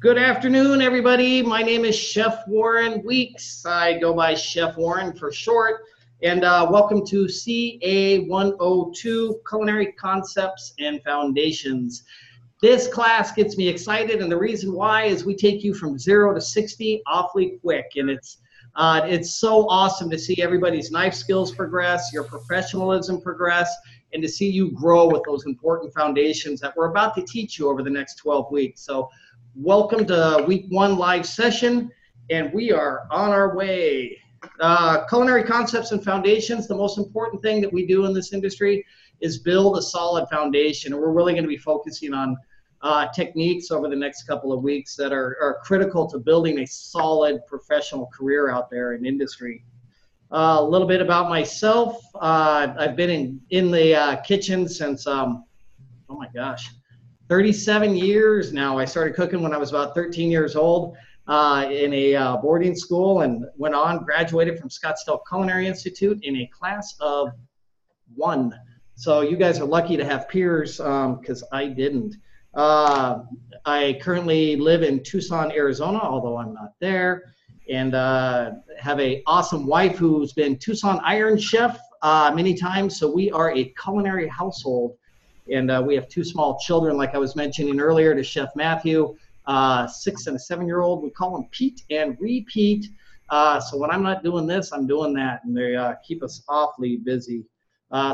Good afternoon, everybody. My name is Chef Warren Weeks. I go by Chef Warren for short. And welcome to CA 102, Culinary Concepts and Foundations. This class gets me excited, and the reason why is we take you from 0 to 60 awfully quick. And it's so awesome to see everybody's knife skills progress, your professionalism progress, and to see you grow with those important foundations that we're about to teach you over the next 12 weeks. So welcome to week 1 live session, and we are on our way. Culinary Concepts and Foundations, the most important thing that we do in this industry is build a solid foundation, and we're really going to be focusing on techniques over the next couple of weeks that are critical to building a solid professional career out there in industry. A little bit about myself. I've been in the kitchen since, oh my gosh, 37 years now. I started cooking when I was about 13 years old in a boarding school, and went on, graduated from Scottsdale Culinary Institute in a class of 1. So you guys are lucky to have peers because I didn't. I currently live in Tucson, Arizona, although I'm not there, and have an awesome wife who's been Tucson Iron Chef many times. So we are a culinary household. And we have 2 small children, like I was mentioning earlier to Chef Matthew, 6 and a 7-year-old. We call them Pete and Repeat. So when I'm not doing this, I'm doing that, and they keep us awfully busy.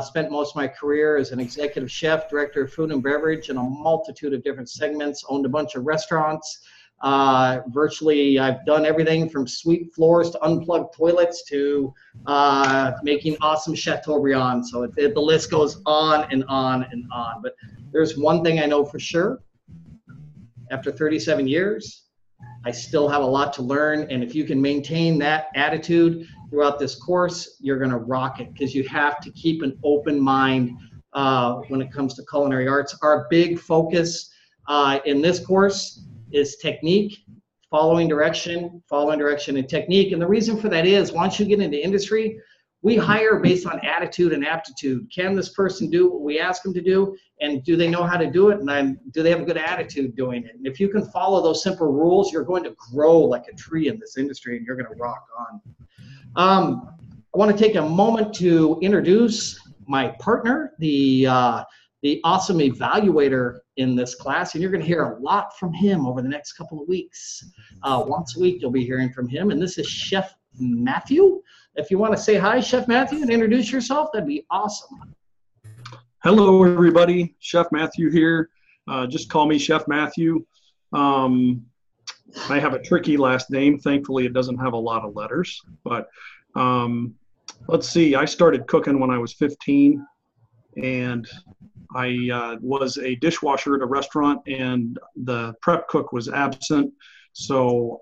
Spent most of my career as an executive chef, director of food and beverage in a multitude of different segments, owned a bunch of restaurants. Virtually, I've done everything from sweep floors to unplugged toilets to making awesome Chateaubriand. So the list goes on and on and on. But there's one thing I know for sure. After 37 years, I still have a lot to learn. And if you can maintain that attitude throughout this course, you're going to rock it, because you have to keep an open mind when it comes to culinary arts. Our big focus in this course is technique, following direction, and technique. And the reason for that is, once you get into industry, we hire based on attitude and aptitude. Can this person do what we ask them to do? And do they know how to do it? And then do they have a good attitude doing it? And if you can follow those simple rules, you're going to grow like a tree in this industry, and you're going to rock on. I want to take a moment to introduce my partner, the awesome evaluator in this class, and you're going to hear a lot from him over the next couple of weeks. Once a week, you'll be hearing from him, and this is Chef Matthew. If you want to say hi, Chef Matthew, and introduce yourself, that'd be awesome. Hello, everybody. Chef Matthew here. Just call me Chef Matthew. I have a tricky last name. Thankfully, it doesn't have a lot of letters. But let's see. I started cooking when I was 15, and I was a dishwasher at a restaurant, and the prep cook was absent. So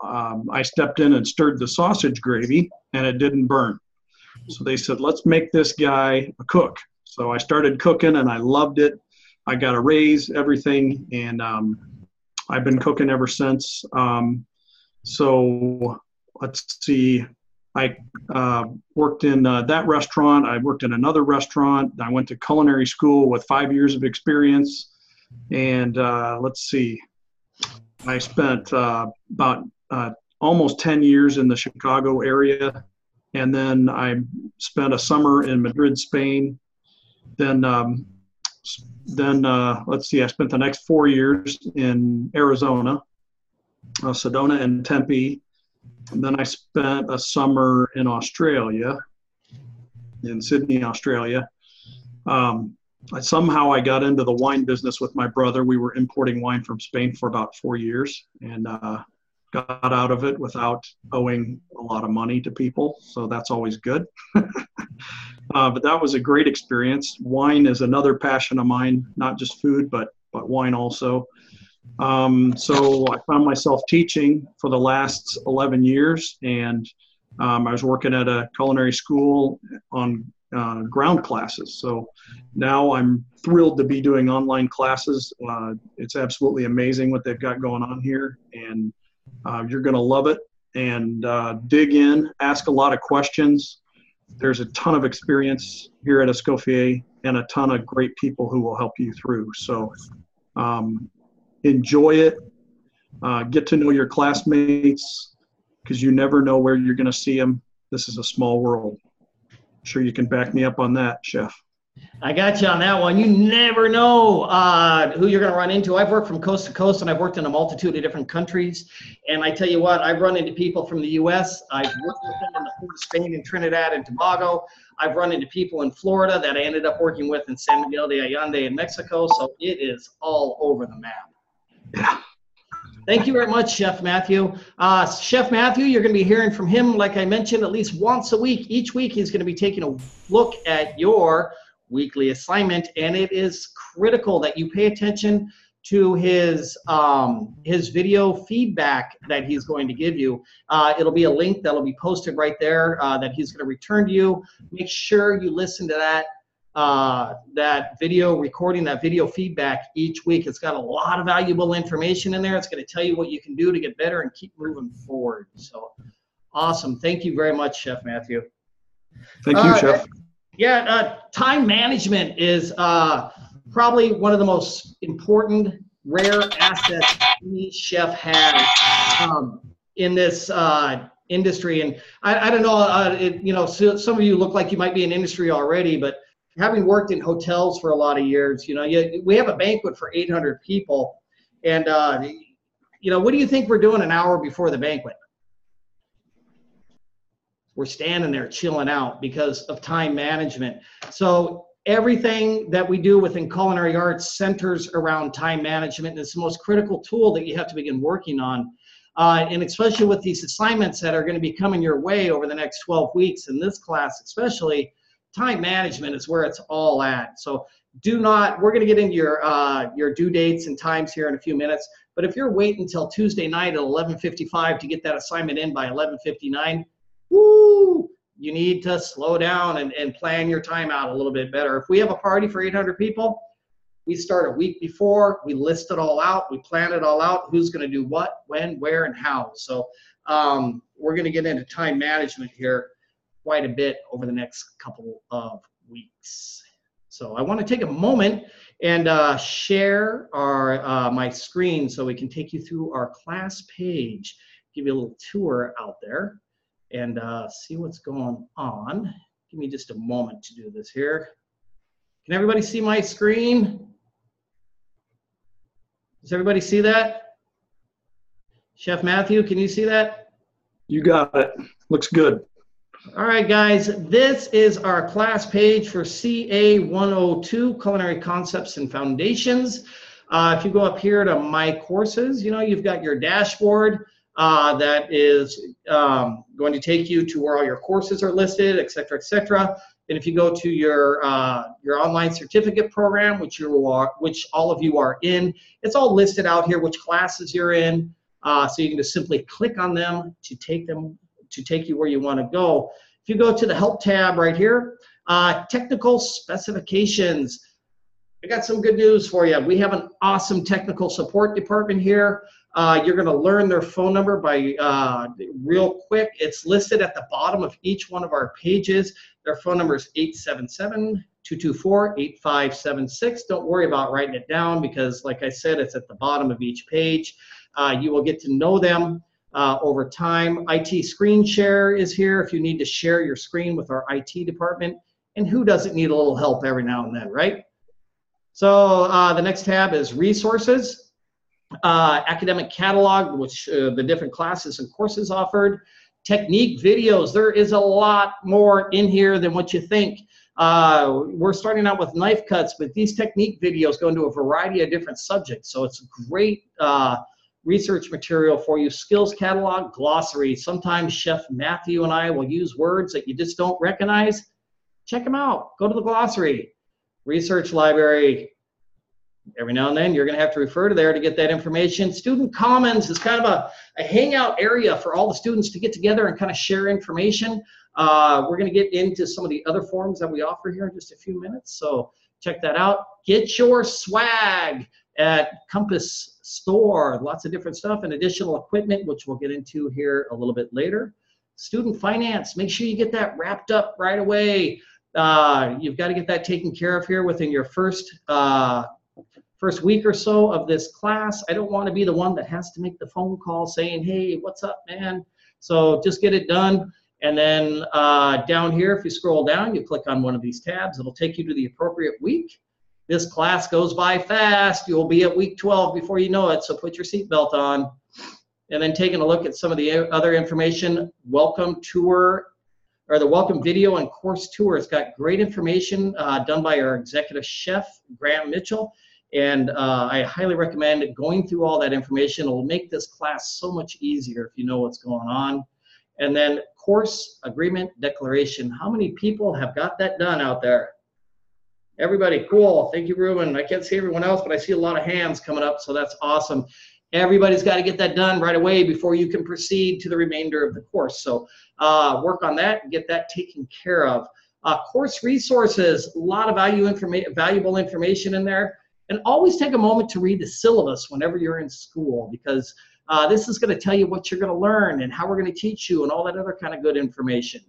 I stepped in and stirred the sausage gravy, and it didn't burn. So they said, let's make this guy a cook. So I started cooking, and I loved it. I got a raise, everything, and I've been cooking ever since. So let's see. I worked in that restaurant. I worked in another restaurant. I went to culinary school with 5 years of experience. And let's see. I spent about almost 10 years in the Chicago area. And then I spent a summer in Madrid, Spain. Then let's see, I spent the next 4 years in Arizona, Sedona and Tempe. And then I spent a summer in Australia, in Sydney, Australia. Somehow I got into the wine business with my brother. We were importing wine from Spain for about 4 years, and got out of it without owing a lot of money to people. So that's always good. But that was a great experience. Wine is another passion of mine, not just food, but wine also. So I found myself teaching for the last 11 years, and I was working at a culinary school on ground classes. So now I'm thrilled to be doing online classes. It's absolutely amazing what they've got going on here, and you're going to love it. And dig in, ask a lot of questions. There's a ton of experience here at Escoffier and a ton of great people who will help you through. So enjoy it. Get to know your classmates, because you never know where you're going to see them. This is a small world. I'm sure you can back me up on that, Chef. I got you on that one. You never know who you're going to run into. I've worked from coast to coast, and I've worked in a multitude of different countries. And I tell you what, I've run into people from the U.S. I've worked with them in the port of Spain and Trinidad and Tobago. I've run into people in Florida that I ended up working with in San Miguel de Allende in Mexico. So it is all over the map. Yeah. Thank you very much, Chef Matthew. Chef Matthew, you're going to be hearing from him, like I mentioned, at least once a week. Each week, he's going to be taking a look at your weekly assignment, and it is critical that you pay attention to his video feedback that he's going to give you. It'll be a link that'll be posted right there that he's going to return to you. Make sure you listen to that video recording, that video feedback each week. It's got a lot of valuable information in there. It's going to tell you what you can do to get better and keep moving forward. So awesome. Thank you very much, Chef Matthew. Thank you, Chef. Yeah, time management is probably one of the most important, rare assets any chef has in this industry. And I don't know, some of you look like you might be in industry already, but having worked in hotels for a lot of years, we have a banquet for 800 people. And, what do you think we're doing an hour before the banquet? We're standing there chilling out because of time management. So everything that we do within culinary arts centers around time management, and it's the most critical tool that you have to begin working on. And especially with these assignments that are going to be coming your way over the next 12 weeks, in this class especially, time management is where it's all at. So we're going to get into your due dates and times here in a few minutes, but if you're waiting until Tuesday night at 11:55 to get that assignment in by 11:59, woo, you need to slow down and plan your time out a little bit better. If we have a party for 800 people, we start a week before, we list it all out, we plan it all out, who's going to do what, when, where, and how. So we're going to get into time management here quite a bit over the next couple of weeks. So I want to take a moment and share my screen so we can take you through our class page, give you a little tour out there, and see what's going on. Give me just a moment to do this here. Can everybody see my screen? Does everybody see that? Chef Matthew, can you see that? You got it. Looks good. All right, guys, this is our class page for CA 102, Culinary Concepts and Foundations. If you go up here to My Courses, you've got your dashboard that is going to take you to where all your courses are listed, et cetera, et cetera. And if you go to your online certificate program, which all of you are in, it's all listed out here, which classes you're in. So you can just simply click on them to take you where you want to go. If you go to the Help tab right here, technical specifications. I got some good news for you. We have an awesome technical support department here. You're going to learn their phone number by real quick. It's listed at the bottom of each one of our pages. Their phone number is 877-224-8576. Don't worry about writing it down because, like I said, it's at the bottom of each page. You will get to know them over time. IT Screen Share is here if you need to share your screen with our IT department. And who doesn't need a little help every now and then, right? So the next tab is Resources. Academic catalog, which the different classes and courses offered. Technique videos. There is a lot more in here than what you think. We're starting out with knife cuts, but these technique videos go into a variety of different subjects. So it's great research material for you. Skills catalog, glossary. Sometimes Chef Matthew and I will use words that you just don't recognize. Check them out. Go to the glossary. Research library. Every now and then you're going to have to refer to there to get that information. Student Commons is kind of a hangout area for all the students to get together and kind of share information. We're going to get into some of the other forums that we offer here in just a few minutes, so check that out. Get your swag at Compass Store. Lots of different stuff and additional equipment, which we'll get into here a little bit later. Student finance, make sure you get that wrapped up right away. You've got to get that taken care of here within your first first week or so of this class. I don't want to be the one that has to make the phone call saying, hey, what's up, man? So just get it done. And then down here, if you scroll down, you click on one of these tabs. It'll take you to the appropriate week. This class goes by fast. You'll be at week 12 before you know it, so put your seatbelt on. And then taking a look at some of the other information, welcome tour, or the welcome video and course tour. It's got great information done by our executive chef, Graham Mitchell. And I highly recommend going through all that information. It'll make this class so much easier if you know what's going on. And then course agreement declaration. How many people have got that done out there? Everybody, cool. Thank you, Ruben. I can't see everyone else, but I see a lot of hands coming up, so that's awesome. Everybody's got to get that done right away before you can proceed to the remainder of the course. So work on that and get that taken care of. Course resources, a lot of valuable information in there. And always take a moment to read the syllabus whenever you're in school, because this is going to tell you what you're going to learn and how we're going to teach you and all that other kind of good information.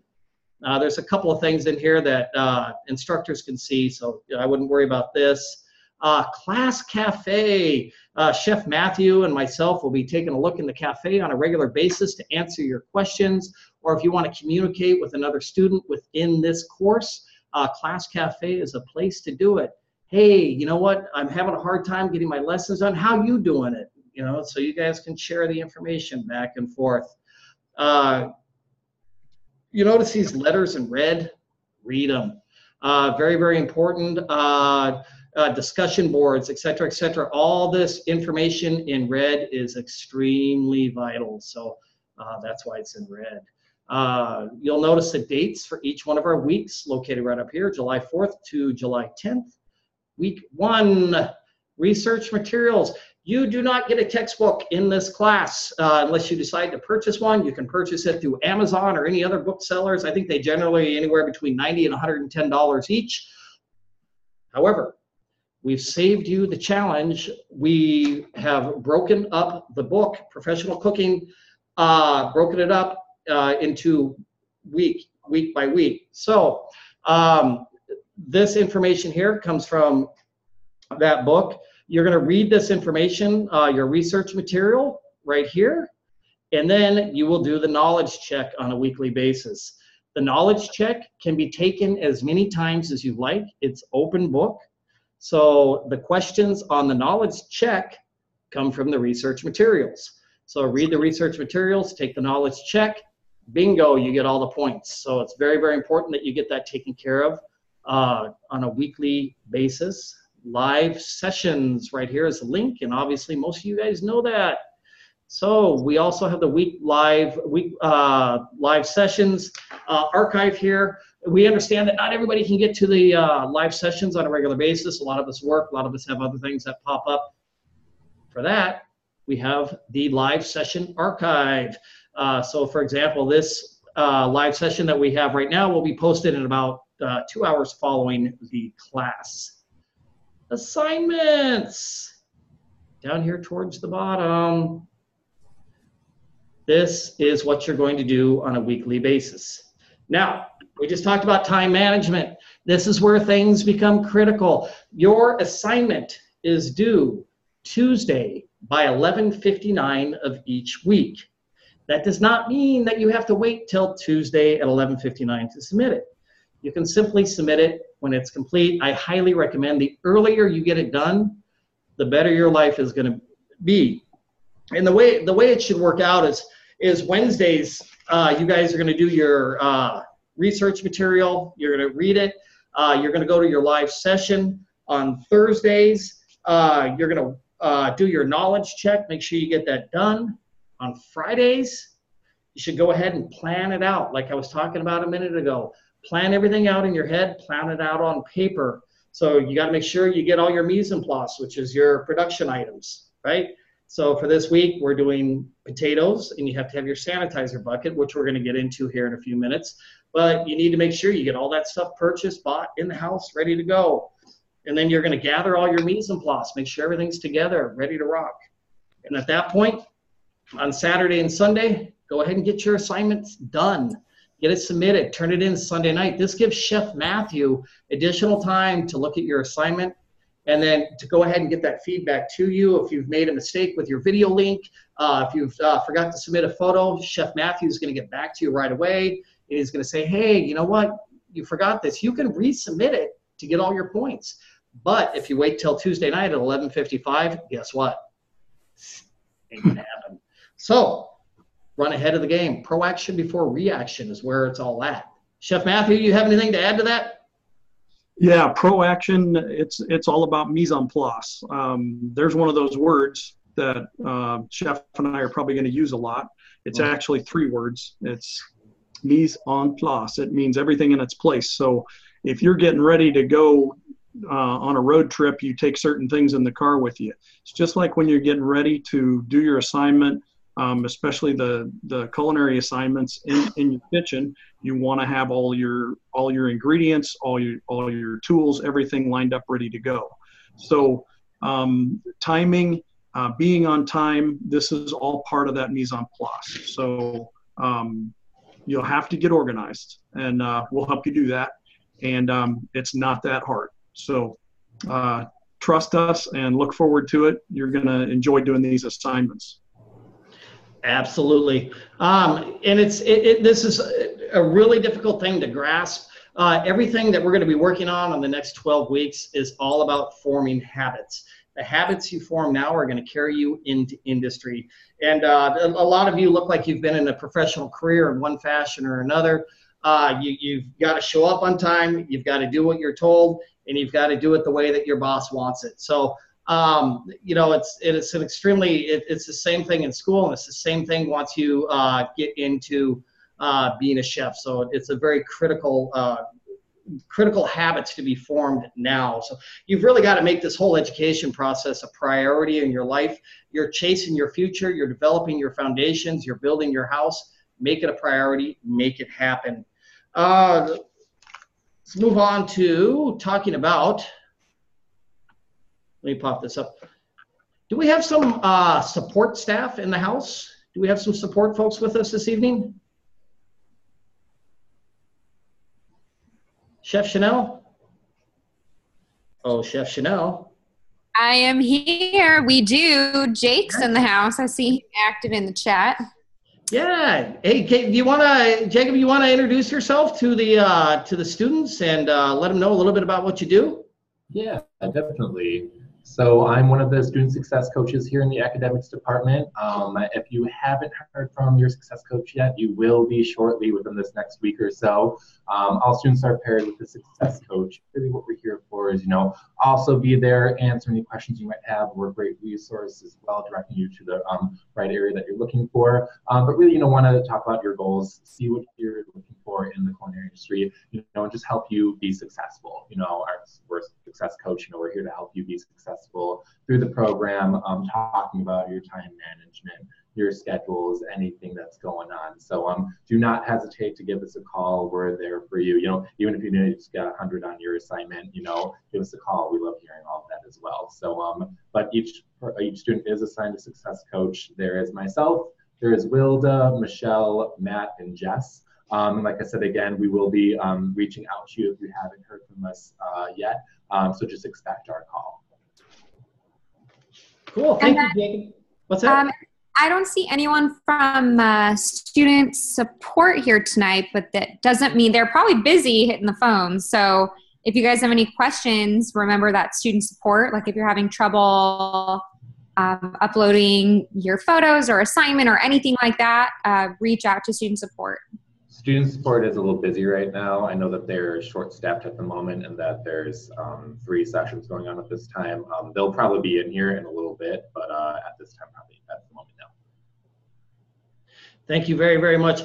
There's a couple of things in here that instructors can see, so I wouldn't worry about this. Class Cafe. Chef Matthew and myself will be taking a look in the cafe on a regular basis to answer your questions, or if you want to communicate with another student within this course, Class Cafe is a place to do it. Hey, you know what? I'm having a hard time getting my lessons done. How you doing it? You know, so you guys can share the information back and forth. You notice these letters in red? Read them. Very, very important. Discussion boards, et cetera, all this information in red is extremely vital. So that's why it's in red. You'll notice the dates for each one of our weeks located right up here, July 4th to July 10th. Week 1, research materials. You do not get a textbook in this class unless you decide to purchase one. You can purchase it through Amazon or any other booksellers. I think they generally anywhere between $90 and $110 each. However, we've saved you the challenge. We have broken up the book, Professional Cooking, broken it up into week by week. So this information here comes from that book. You're going to read this information, your research material right here, and then you will do the knowledge check on a weekly basis. The knowledge check can be taken as many times as you like. It's open book. So the questions on the knowledge check come from the research materials. So read the research materials, take the knowledge check, bingo, you get all the points. So it's very, very important that you get that taken care of on a weekly basis. Live sessions right here is a link, and obviously most of you guys know that. So we also have the live sessions archive here. We understand that not everybody can get to the live sessions on a regular basis. A lot of us work, a lot of us have other things that pop up. For that, we have the live session archive. So for example, this live session that we have right now will be posted in about 2 hours following the class. Assignments, down here towards the bottom. This is what you're going to do on a weekly basis. Now, we just talked about time management. This is where things become critical. Your assignment is due Tuesday by 11:59 of each week. That does not mean that you have to wait till Tuesday at 11:59 to submit it. You can simply submit it when it's complete. I highly recommend the earlier you get it done, the better your life is going to be. And the way it should work out is Wednesdays, you guys are going to do your research material. You're going to read it. You're going to go to your live session. On Thursdays, you're going to do your knowledge check. Make sure you get that done. On Fridays, you should go ahead and plan it out like I was talking about a minute ago. Plan everything out in your head, plan it out on paper. So you got to make sure you get all your mise en place, which is your production items, right? So for this week, we're doing potatoes, and you have to have your sanitizer bucket, which we're going to get into here in a few minutes. But you need to make sure you get all that stuff purchased, bought, in the house, ready to go. And then you're going to gather all your mise en place, make sure everything's together, ready to rock. And at that point, on Saturday and Sunday, go ahead and get your assignments done. Get it submitted, turn it in Sunday night. This gives Chef Matthew additional time to look at your assignment and then to go ahead and get that feedback to you. If you've made a mistake with your video link, if you've forgot to submit a photo, Chef Matthew is going to get back to you right away. And he's going to say, hey, you know what? You forgot this. You can resubmit it to get all your points. But if you wait till Tuesday night at 11:55, guess what? Ain't going to happen. So run ahead of the game. Proaction before reaction is where it's all at. Chef Matthew, you have anything to add to that? Yeah, proaction, it's all about mise en place. There's one of those words that Chef and I are probably going to use a lot. It's actually 3 words. It's mise en place. It means everything in its place. So if you're getting ready to go on a road trip, you take certain things in the car with you. It's just like when you're getting ready to do your assignment, especially the culinary assignments in your kitchen. You want to have all your ingredients, all your tools, everything lined up, ready to go. So timing, being on time, this is all part of that mise en place. So you'll have to get organized, and we'll help you do that. And it's not that hard. So trust us and look forward to it. You're going to enjoy doing these assignments. Absolutely. And this is a really difficult thing to grasp. Everything that we're going to be working on the next 12 weeks is all about forming habits. The habits you form now are going to carry you into industry. And a lot of you look like you've been in a professional career in one fashion or another. You've got to show up on time. You've got to do what you're told, and you've got to do it the way that your boss wants it. So you know, it's the same thing in school, and it's the same thing once you get into being a chef. So it's a very critical habits to be formed now. So you've really got to make this whole education process a priority in your life. You're chasing your future. You're developing your foundations. You're building your house. Make it a priority. Make it happen. Let's move on to talking about. Let me pop this up. Do we have some support staff in the house? Do we have some support folks with us this evening? Chef Chanel? Oh, Chef Chanel. I am here. We do. Jake's in the house. I see him active in the chat. Yeah. Hey, Jacob, you want to introduce yourself to the students and let them know a little bit about what you do? Yeah, definitely. So I'm one of the student success coaches here in the academics department. If you haven't heard from your success coach yet, you will be shortly within this next week or so. All students are paired with the success coach. Really what we're here for is, also be there, answer any questions you might have. We're a great resource as well, directing you to the right area that you're looking for. But really, want to talk about your goals, see what you're looking for in the culinary industry, and just help you be successful. We're a success coach, we're here to help you be successful through the program, talking about your time management, your schedules, anything that's going on. So do not hesitate to give us a call. We're there for you. Even if you just got 100 on your assignment, give us a call. We love hearing all of that as well. So, but each student is assigned a success coach. There is myself, there is Wilda, Michelle, Matt, and Jess. Like I said, again, we will be reaching out to you if you haven't heard from us yet. So just expect our call. Cool. Thank you, Jacob. What's that? I don't see anyone from student support here tonight, but that doesn't mean they're probably busy hitting the phone. So if you guys have any questions, remember that student support, like if you're having trouble uploading your photos or assignment or anything like that, reach out to student support. Student support is a little busy right now. I know that they're short-staffed at the moment and that there's 3 sessions going on at this time. They'll probably be in here in a little bit, but at this time, probably at the moment, no. Thank you very, very much.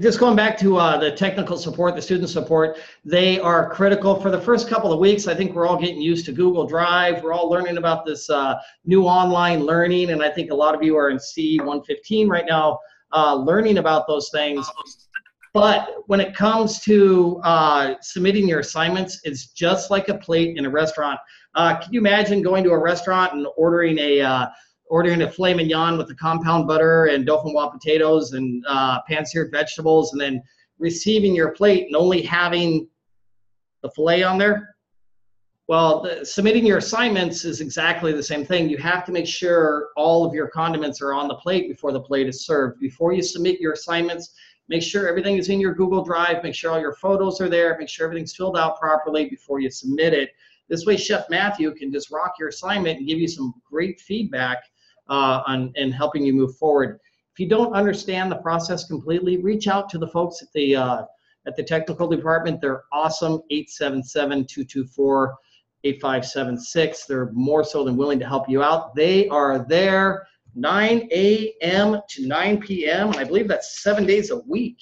Just going back to the technical support, the student support, they are critical. For the first couple of weeks, I think we're all getting used to Google Drive. We're all learning about this new online learning, and I think a lot of you are in C115 right now learning about those things. But when it comes to submitting your assignments, it's just like a plate in a restaurant. Can you imagine going to a restaurant and ordering a filet mignon with the compound butter and dauphinoise potatoes and pan-seared vegetables, and then receiving your plate and only having the filet on there? Well, submitting your assignments is exactly the same thing. You have to make sure all of your condiments are on the plate before the plate is served. Before you submit your assignments, make sure everything is in your Google Drive. Make sure all your photos are there. Make sure everything's filled out properly before you submit it. This way, Chef Matthew can just rock your assignment and give you some great feedback and helping you move forward. If you don't understand the process completely, reach out to the folks at the technical department. They're awesome. 877-224-8576. They're more so than willing to help you out. They are there 9 a.m. to 9 p.m. and I believe that's 7 days a week.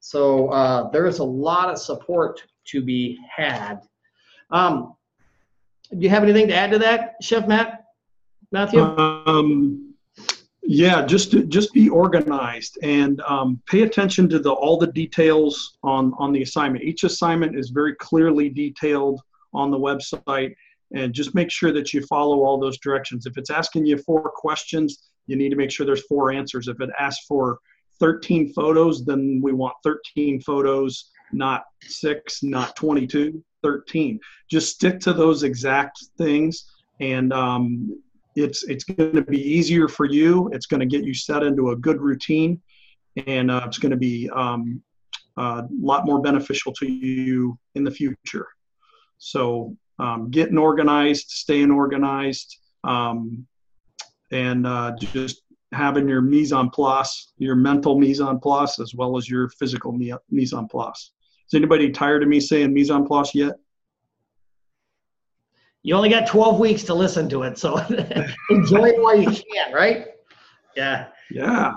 So there is a lot of support to be had. Do you have anything to add to that, Chef Matthew? Yeah, just be organized and pay attention to all the details on the assignment. Each assignment is very clearly detailed on the website, and just make sure that you follow all those directions. If it's asking you 4 questions, you need to make sure there's 4 answers. If it asks for 13 photos, then we want 13 photos, not 6, not 22, 13. Just stick to those exact things, and it's going to be easier for you. It's going to get you set into a good routine, and it's going to be a lot more beneficial to you in the future. So getting organized, staying organized, and just having your mise en place, your mental mise en place, as well as your physical mise en place. Is anybody tired of me saying mise en place yet? You only got 12 weeks to listen to it, so enjoy it while you can, right? Yeah. Yeah.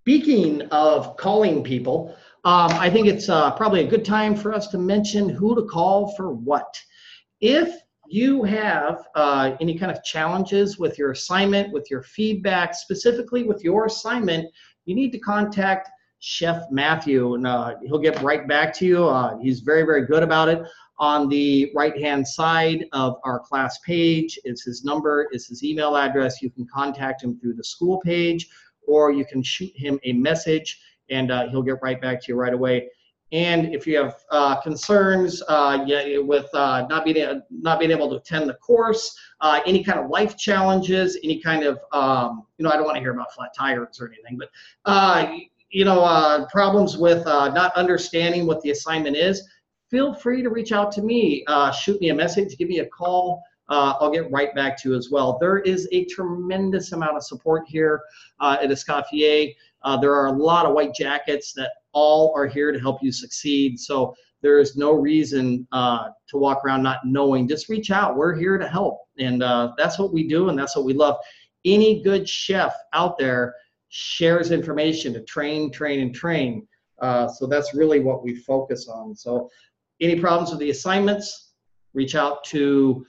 Speaking of calling people, I think it's probably a good time for us to mention who to call for what. If you have any kind of challenges with your assignment, with your feedback, specifically with your assignment, you need to contact Chef Matthew, and he'll get right back to you. He's very, very good about it. On the right-hand side of our class page is his number, is his email address. You can contact him through the school page, or you can shoot him a message, and he'll get right back to you right away. And if you have concerns with not being able to attend the course, any kind of life challenges, any kind of, I don't want to hear about flat tires or anything, but, problems with not understanding what the assignment is, feel free to reach out to me. Shoot me a message, give me a call. I'll get right back to you as well. There is a tremendous amount of support here at Escoffier. There are a lot of white jackets that all are here to help you succeed. So there is no reason to walk around not knowing. Just reach out. We're here to help. And that's what we do, and that's what we love. Any good chef out there shares information to train, and train. So that's really what we focus on. So any problems with the assignments, reach out to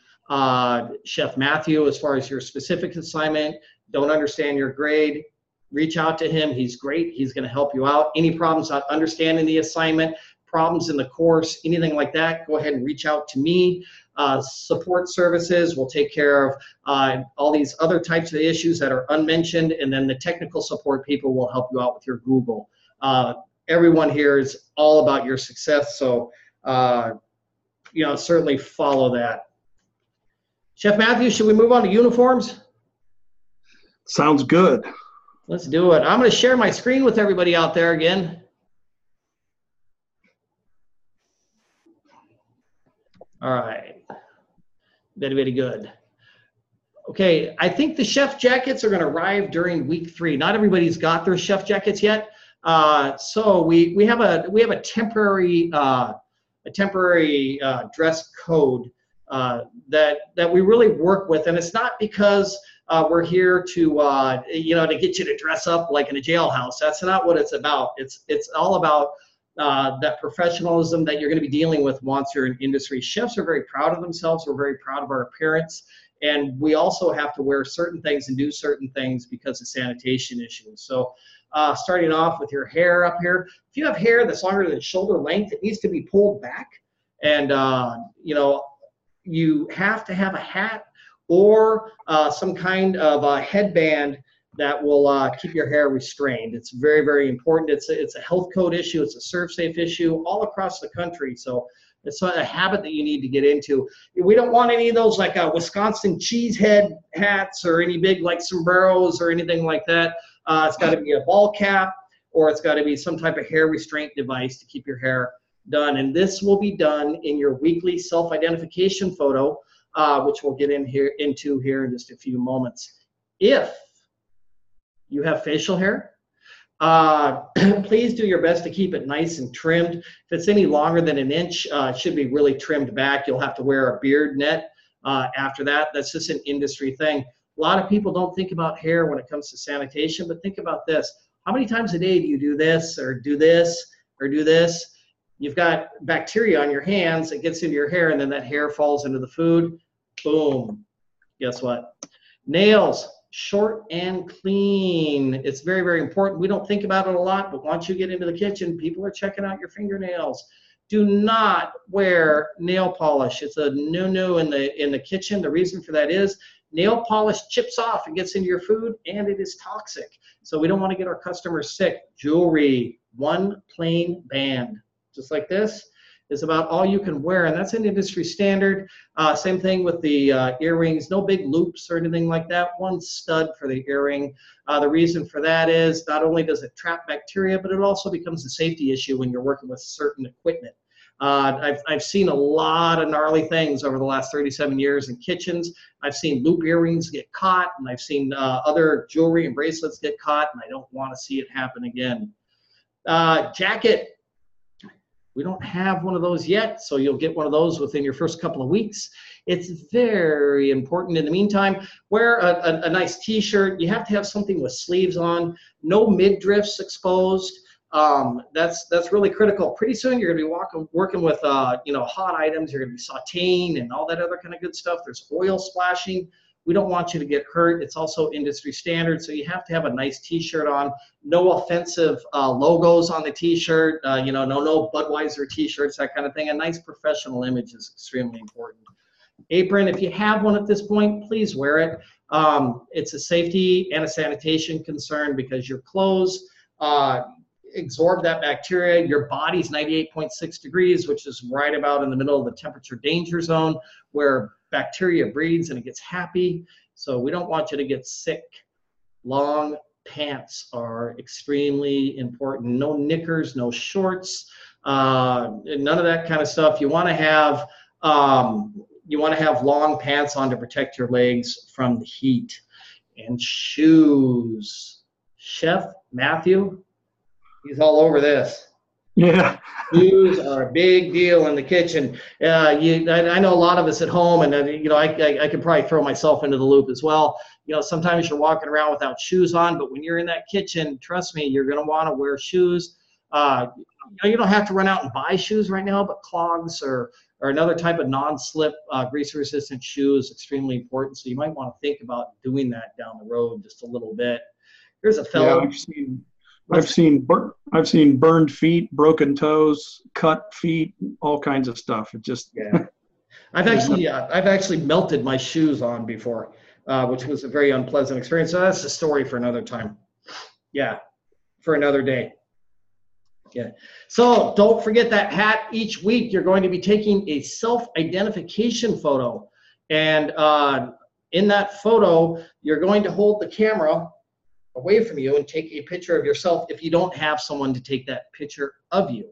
Chef Matthew as far as your specific assignment. Don't understand your grade, reach out to him. He's great. He's going to help you out. Any problems not understanding the assignment, problems in the course, anything like that, go ahead and reach out to me. Support services will take care of all these other types of issues that are unmentioned, and then the technical support people will help you out with your Google. Everyone here is all about your success, so certainly follow that. Chef Matthew, should we move on to uniforms? Sounds good. Let's do it. I'm going to share my screen with everybody out there again. All right. Very, very good. Okay, I think the chef jackets are going to arrive during week 3. Not everybody's got their chef jackets yet. So we have a temporary dress code that we really work with, and it's not because we're here to to get you to dress up like in a jailhouse. That's not what it's about. It's all about that professionalism that you're going to be dealing with once you're in industry. Chefs are very proud of themselves. We're very proud of our appearance, and we also have to wear certain things and do certain things because of sanitation issues. So starting off with your hair up here, if you have hair that's longer than shoulder length, it needs to be pulled back, and you have to have a hat or some kind of a headband that will keep your hair restrained. It's very, very important. It's a health code issue. It's a ServSafe issue all across the country. So it's a habit that you need to get into. We don't want any of those like Wisconsin cheesehead hats or any big like sombreros or anything like that. It's got to be a ball cap, or it's got to be some type of hair restraint device to keep your hair done. And this will be done in your weekly self-identification photo, which we'll get into here in just a few moments. If you have facial hair, please do your best to keep it nice and trimmed. If it's any longer than an inch, it should be really trimmed back. You'll have to wear a beard net after that. That's just an industry thing. A lot of people don't think about hair when it comes to sanitation, but think about this. How many times a day do you do this or do this or do this? You've got bacteria on your hands that gets into your hair, and then that hair falls into the food. Boom. Guess what? Nails, short and clean. It's very, very important. We don't think about it a lot, but once you get into the kitchen, people are checking out your fingernails. Do not wear nail polish. It's a no-no in the kitchen. The reason for that is nail polish chips off and gets into your food, and it is toxic. So we don't want to get our customers sick. Jewelry, one plain band, just like this, is about all you can wear, and that's an industry standard. Same thing with the earrings, no big loops or anything like that, one stud for the earring. The reason for that is not only does it trap bacteria, but it also becomes a safety issue when you're working with certain equipment. I've seen a lot of gnarly things over the last 37 years in kitchens. I've seen loop earrings get caught, and I've seen other jewelry and bracelets get caught, and I don't want to see it happen again. Jacket. We don't have one of those yet, so you'll get one of those within your first couple of weeks. It's very important. In the meantime, wear a nice t-shirt. You have to have something with sleeves on, no midriffs exposed. That's really critical. Pretty soon you're going to be working with hot items. You're going to be sauteing and all that other kind of good stuff. There's oil splashing. We don't want you to get hurt. It's also industry standard, so you have to have a nice t-shirt on. No offensive logos on the t-shirt, no Budweiser t-shirts, that kind of thing. A nice professional image is extremely important. Apron, if you have one at this point, please wear it. It's a safety and a sanitation concern because your clothes absorb that bacteria. Your body's 98.6 degrees, which is right about in the middle of the temperature danger zone where bacteria breeds and it gets happy. So we don't want you to get sick. Long pants are extremely important. No knickers, no shorts, none of that kind of stuff. You want to have long pants on to protect your legs from the heat. And shoes. Chef Matthew, he's all over this. Yeah. Shoes are a big deal in the kitchen. I know a lot of us at home, and I could probably throw myself into the loop as well. Sometimes you're walking around without shoes on, but when you're in that kitchen, trust me, you're going to want to wear shoes. You don't have to run out and buy shoes right now, but clogs or another type of non-slip grease-resistant shoe is extremely important. So you might want to think about doing that down the road just a little bit. Here's a fellow. Yeah, I've seen burned feet, broken toes, cut feet, all kinds of stuff. It just I've actually melted my shoes on before, which was a very unpleasant experience. So that's a story for another time. Yeah, for another day. Yeah. So don't forget that hat. Each week you're going to be taking a self-identification photo, and in that photo you're going to hold the camera away from you and take a picture of yourself if you don't have someone to take that picture of you.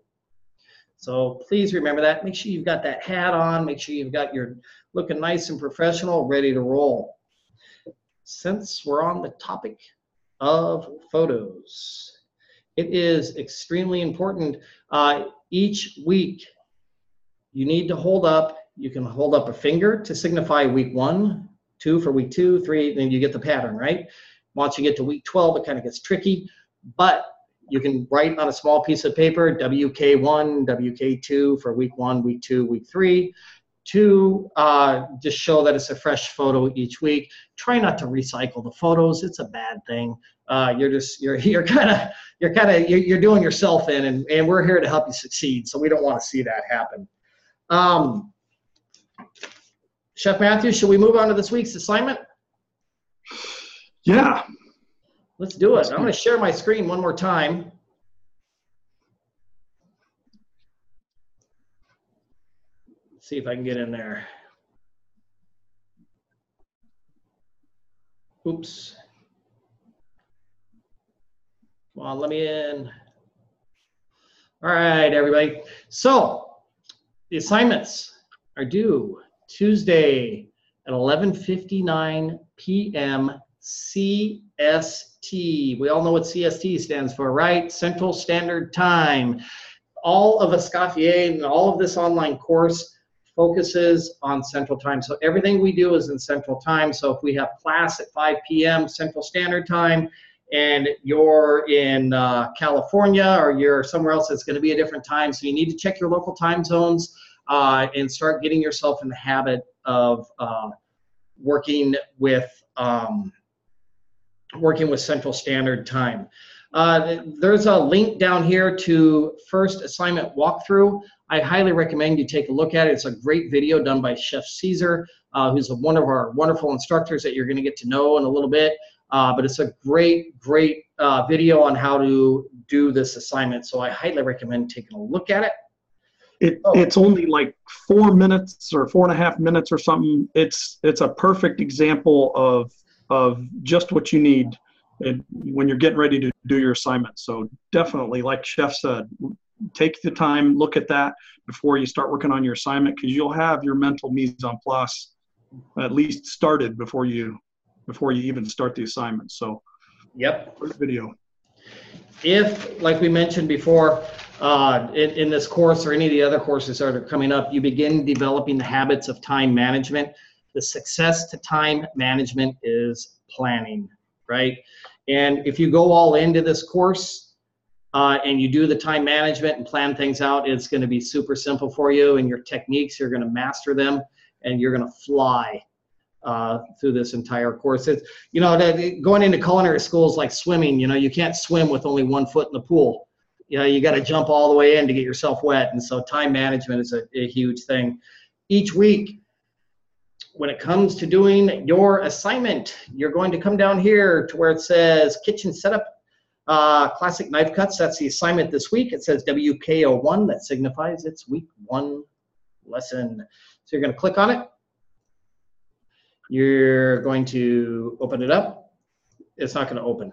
So please remember that. Make sure you've got that hat on. Make sure you've got your looking nice and professional, ready to roll. Since we're on the topic of photos, it is extremely important. Each week you need to hold up. You can hold up a finger to signify week 1, 2 for week 2, 3, then you get the pattern, right? Once you get to week 12, it kind of gets tricky, but you can write on a small piece of paper, WK1, WK2 for week 1, week 2, week 3, to just show that it's a fresh photo each week. Try not to recycle the photos. It's a bad thing. You're doing yourself in, and we're here to help you succeed. So we don't want to see that happen. Chef Matthew, should we move on to this week's assignment? Yeah. Let's do it. I'm going to share my screen one more time. Let's see if I can get in there. Oops. Come on, let me in. All right, everybody. So the assignments are due Tuesday at 11:59 p.m. CST. We all know what CST stands for, right? Central Standard Time. All of Escoffier and all of this online course focuses on Central Time. So everything we do is in Central Time. So if we have class at 5 p.m. Central Standard Time, and you're in California or you're somewhere else, it's going to be a different time. So you need to check your local time zones and start getting yourself in the habit of working with Central Standard Time. There's a link down here to first assignment walkthrough. I highly recommend you take a look at it. It's a great video done by Chef Caesar, who's one of our wonderful instructors that you're going to get to know in a little bit. But it's a great video on how to do this assignment. So I highly recommend taking a look at it. It's only like 4 minutes or 4.5 minutes or something. It's a perfect example of just what you need when you're getting ready to do your assignment. So definitely, like Chef said, take the time, look at that before you start working on your assignment, because you'll have your mental mise en place at least started before you even start the assignment. So yep, great video. If, like we mentioned before, in this course or any of the other courses that are coming up, you begin developing the habits of time management. The success to time management is planning, right? And if you go all into this course and you do the time management and plan things out, it's going to be super simple for you, and your techniques, you're going to master them, and you're going to fly through this entire course. It's, going into culinary school is like swimming. You can't swim with only 1 foot in the pool. You got to jump all the way in to get yourself wet. And so time management is a huge thing. Each week, when it comes to doing your assignment, you're going to come down here to where it says kitchen setup, classic knife cuts. That's the assignment this week. It says WK01. That signifies it's week 1 lesson. So you're going to click on it. You're going to open it up. It's not going to open.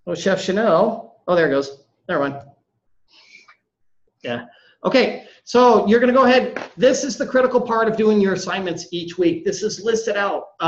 Oh, Chef Chanel. Oh, there it goes. Never mind. Yeah. Okay. So you're going to go ahead. This is the critical part of doing your assignments each week. This is listed out.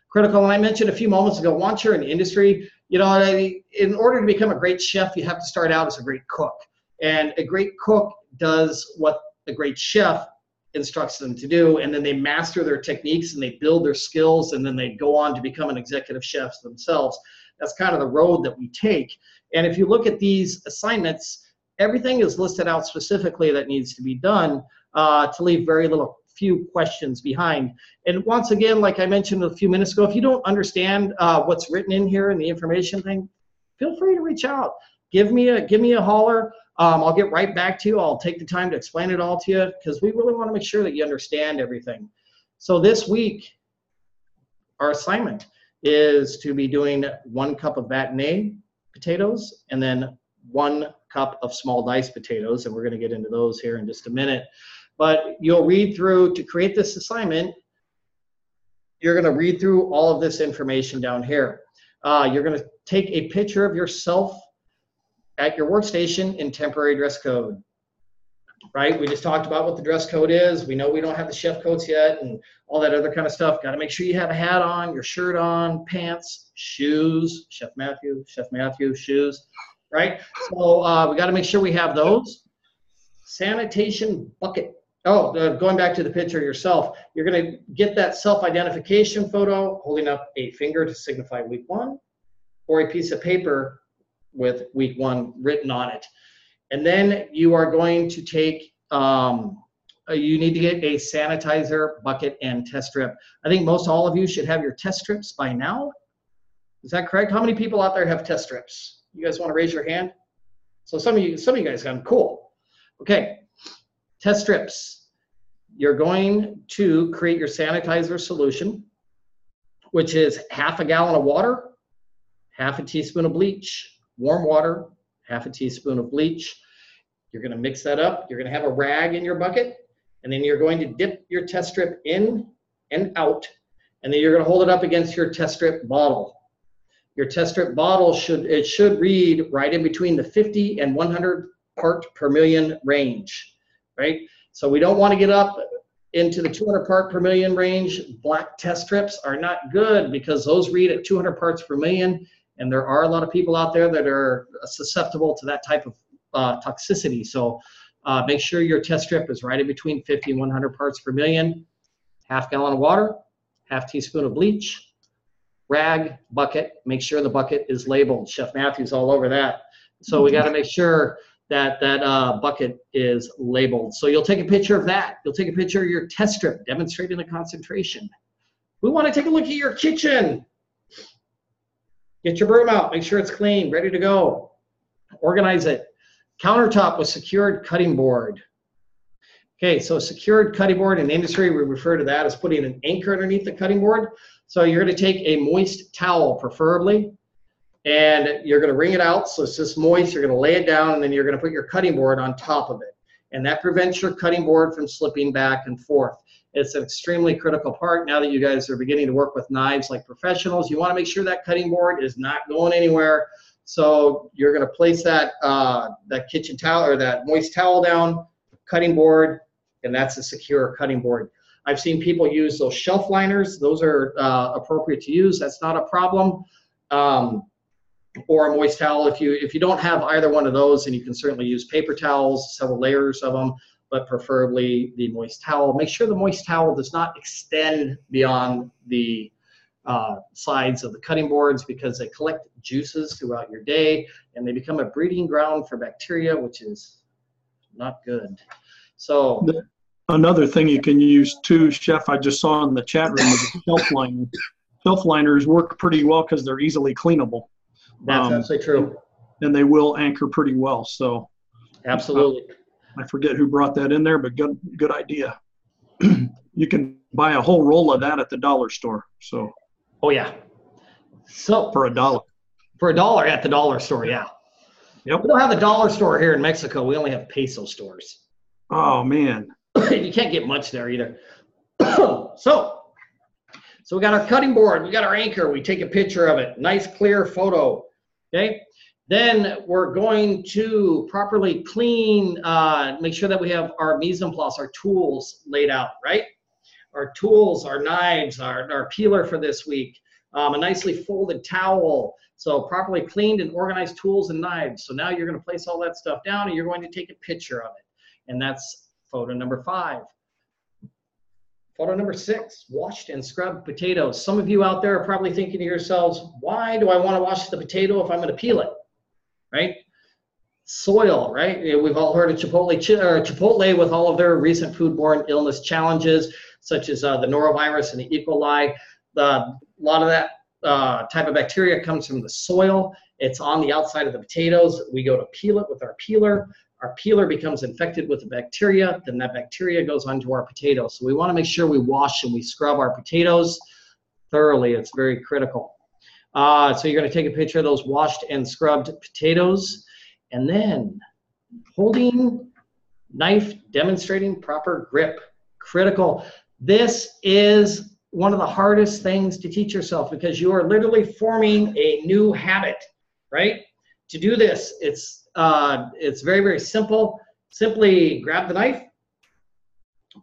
Critical. And I mentioned a few moments ago, once you're in the industry, in order to become a great chef, you have to start out as a great cook. And a great cook does what a great chef instructs them to do, and then they master their techniques and they build their skills, and then they go on to become an executive chefs themselves. That's kind of the road that we take. And if you look at these assignments, everything is listed out specifically that needs to be done to leave very few questions behind. And once again, like I mentioned a few minutes ago, if you don't understand what's written in here in the information thing, feel free to reach out. Give me a holler. I'll get right back to you. I'll take the time to explain it all to you, because we really want to make sure that you understand everything. So this week, our assignment is to be doing 1 cup of Batonnet potatoes and then 1 cup of small diced potatoes, and we're going to get into those here in just a minute. But you'll read through, to create this assignment, you're going to read through all of this information down here. You're going to take a picture of yourself at your workstation in temporary dress code, right? We just talked about what the dress code is. We know we don't have the chef coats yet and all that other kind of stuff. Got to make sure you have a hat on, your shirt on, pants, shoes, Chef Matthew, shoes, right? So we got to make sure we have those. Sanitation bucket. Oh, going back to the picture of yourself, you're going to get that self-identification photo holding up a finger to signify week 1, or a piece of paper with week 1 written on it. And then you are going to take, you need to get a sanitizer bucket and test strip. I think most all of you should have your test strips by now. Is that correct? How many people out there have test strips? You guys want to raise your hand? So some of you guys got them. Cool. Okay. Test strips. you're going to create your sanitizer solution, which is half a gallon of water, half a teaspoon of bleach, warm water, half a teaspoon of bleach. You're going to mix that up. You're going to have a rag in your bucket, and then you're going to dip your test strip in and out, and then you're going to hold it up against your test strip bottle. Your test strip bottle should read right in between the 50 and 100 part per million range, right? So we don't want to get up into the 200 part per million range. Black test strips are not good because those read at 200 parts per million, and there are a lot of people out there that are susceptible to that type of toxicity. So make sure your test strip is right in between 50 and 100 parts per million. Half gallon of water, half teaspoon of bleach, rag, bucket. Make sure the bucket is labeled. Chef Matthew's all over that. So we got to make sure that bucket is labeled. So you'll take a picture of that. You'll take a picture of your test strip demonstrating the concentration. We want to take a look at your kitchen. Get your broom out. Make sure it's clean, ready to go. Organize it. Countertop with secured cutting board. Okay, so secured cutting board in the industry, we refer to that as putting an anchor underneath the cutting board. So you're going to take a moist towel, preferably, and you're going to wring it out so it's just moist. You're going to lay it down, and then you're going to put your cutting board on top of it. And that prevents your cutting board from slipping back and forth. It's an extremely critical part. Now that you guys are beginning to work with knives like professionals, you want to make sure that cutting board is not going anywhere. So you're going to place that kitchen towel or that moist towel down, cutting board, and that's a secure cutting board. I've seen people use those shelf liners. Those are appropriate to use. That's not a problem. Or a moist towel. If you don't have either one of those, then you can certainly use paper towels, several layers of them, but preferably the moist towel. Make sure the moist towel does not extend beyond the sides of the cutting boards because they collect juices throughout your day and they become a breeding ground for bacteria, which is not good. So another thing you can use too, Chef, I just saw in the chat room, is a shelf liner. Shelf liners work pretty well because they're easily cleanable. That's absolutely true. And they will anchor pretty well. So absolutely. I forget who brought that in there, but good idea. You can buy a whole roll of that at the dollar store. So. Oh yeah. So for $1. For $1 at the dollar store, yeah. Yep. We don't have a dollar store here in Mexico. We only have peso stores. Oh man. You can't get much there either. So we got our cutting board, we got our anchor, we take a picture of it, nice clear photo, okay? Then we're going to properly clean, make sure that we have our mise en place, our tools laid out, right? Our tools, our knives, our peeler for this week, a nicely folded towel. So properly cleaned and organized tools and knives. So now you're going to place all that stuff down and you're going to take a picture of it. And that's photo number 5. Photo number 6, washed and scrubbed potatoes. Some of you out there are probably thinking to yourselves, why do I want to wash the potato if I'm going to peel it, right? Soil, right? We've all heard of Chipotle with all of their recent foodborne illness challenges, such as the norovirus and the E. coli. A lot of that type of bacteria comes from the soil. It's on the outside of the potatoes. We go to peel it with our peeler. Our peeler becomes infected with the bacteria, then that bacteria goes onto our potatoes. So we want to make sure we wash and we scrub our potatoes thoroughly. It's very critical. So you're going to take a picture of those washed and scrubbed potatoes, and then holding knife, demonstrating proper grip. Critical. This is one of the hardest things to teach yourself because you are literally forming a new habit, right? To do this, it's very, very simple. Simply grab the knife,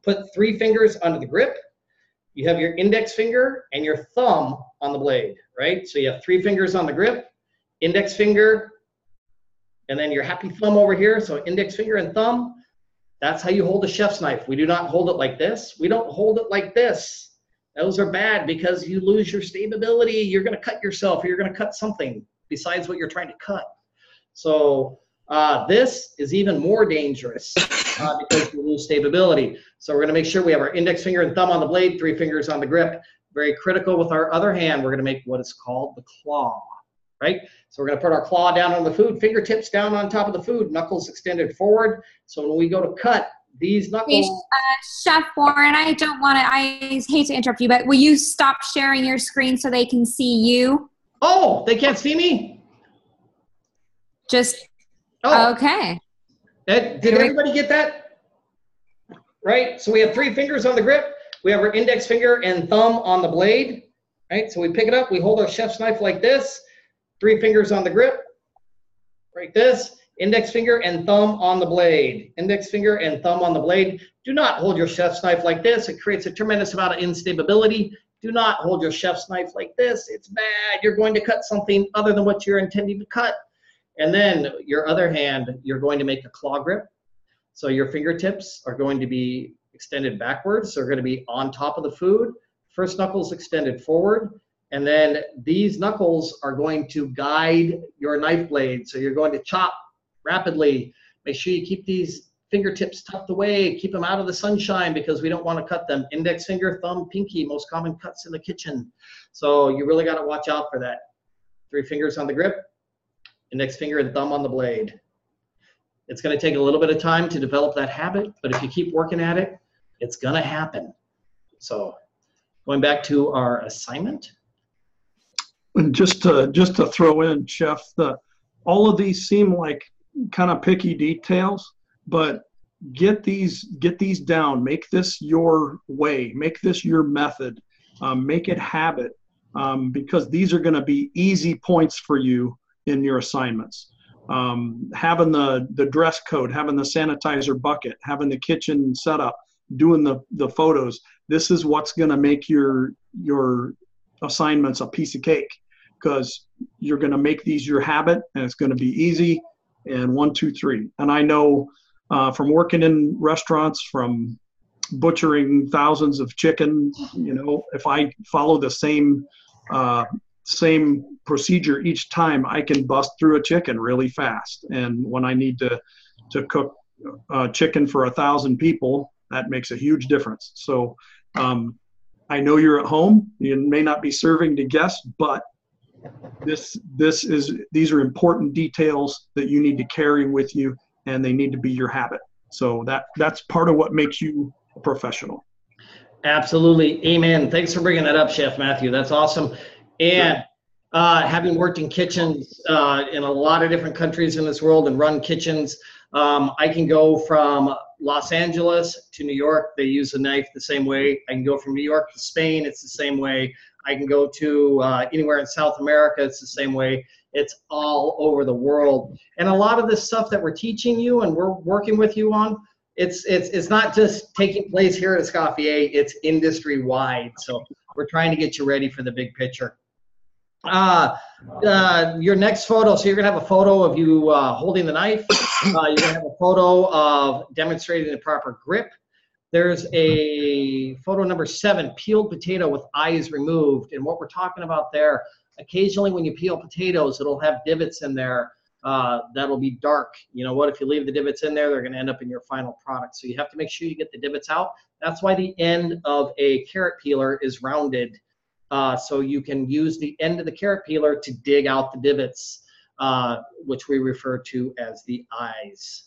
put 3 fingers under the grip. You have your index finger and your thumb on the blade, right? So you have 3 fingers on the grip, index finger, and then your happy thumb over here. So index finger and thumb. That's how you hold a chef's knife. We do not hold it like this. We don't hold it like this. Those are bad because you lose your stability. You're going to cut yourself, or you're going to cut something besides what you're trying to cut. So this is even more dangerous because you lose stability. So we're going to make sure we have our index finger and thumb on the blade, 3 fingers on the grip. Very critical. With our other hand, we're going to make what is called the claw, right? So we're going to put our claw down on the food, fingertips down on top of the food, knuckles extended forward. So when we go to cut, these Hey, knuckles. Chef Warren, I hate to interrupt you, but will you stop sharing your screen so they can see you? Oh, they can't see me? Just, Oh, okay. did everybody get that? Right, so we have 3 fingers on the grip. We have our index finger and thumb on the blade. Right, so we pick it up, we hold our chef's knife like this, 3 fingers on the grip, like this, index finger and thumb on the blade. Index finger and thumb on the blade. Do not hold your chef's knife like this. It creates a tremendous amount of instability. Do not hold your chef's knife like this. It's bad. You're going to cut something other than what you're intending to cut. And then your other hand, you're going to make a claw grip. So your fingertips are going to be extended backwards. They're going to be on top of the food. First knuckles extended forward, and then these knuckles are going to guide your knife blade. So you're going to chop rapidly. Make sure you keep these fingertips tucked away, keep them out of the sunshine because we don't want to cut them. Index finger, thumb, pinky, most common cuts in the kitchen. So you really got to watch out for that. 3 fingers on the grip, index finger and thumb on the blade. It's going to take a little bit of time to develop that habit, but if you keep working at it, it's going to happen. So going back to our assignment. And just to throw in, Chef, all of these seem like kind of picky details, but get these down. Make this your way. Make this your method. Make it habit, because these are going to be easy points for you in your assignments. Having the dress code, having the sanitizer bucket, having the kitchen set up, doing the photos. This is what's going to make your assignments a piece of cake, because you're going to make these your habit, and it's going to be easy. And 1, 2, 3. And I know from working in restaurants, from butchering thousands of chicken, if I follow the same procedure each time, I can bust through a chicken really fast. And when I need to cook chicken for 1,000 people, that makes a huge difference. So I know you're at home. You may not be serving to guests, but these are important details that you need to carry with you, and they need to be your habit. So that's part of what makes you a professional. Absolutely. Amen. Thanks for bringing that up, Chef Matthew. That's awesome. And having worked in kitchens in a lot of different countries in this world and run kitchens, I can go from Los Angeles to New York. They use a knife the same way. I can go from New York to Spain. It's the same way. I can go to anywhere in South America. It's the same way. It's all over the world. And a lot of this stuff that we're teaching you and we're working with you on, it's not just taking place here at Escoffier. It's industry wide. So we're trying to get you ready for the big picture. Your next photo, so you're gonna have a photo of you holding the knife. You're gonna have a photo of demonstrating the proper grip. There's a photo number 7, peeled potato with eyes removed. And what we're talking about there, occasionally when you peel potatoes, it'll have divots in there that'll be dark. You know what, if you leave the divots in there, they're gonna end up in your final product. So you have to make sure you get the divots out. That's why the end of a carrot peeler is rounded. So you can use the end of the carrot peeler to dig out the divots, which we refer to as the eyes.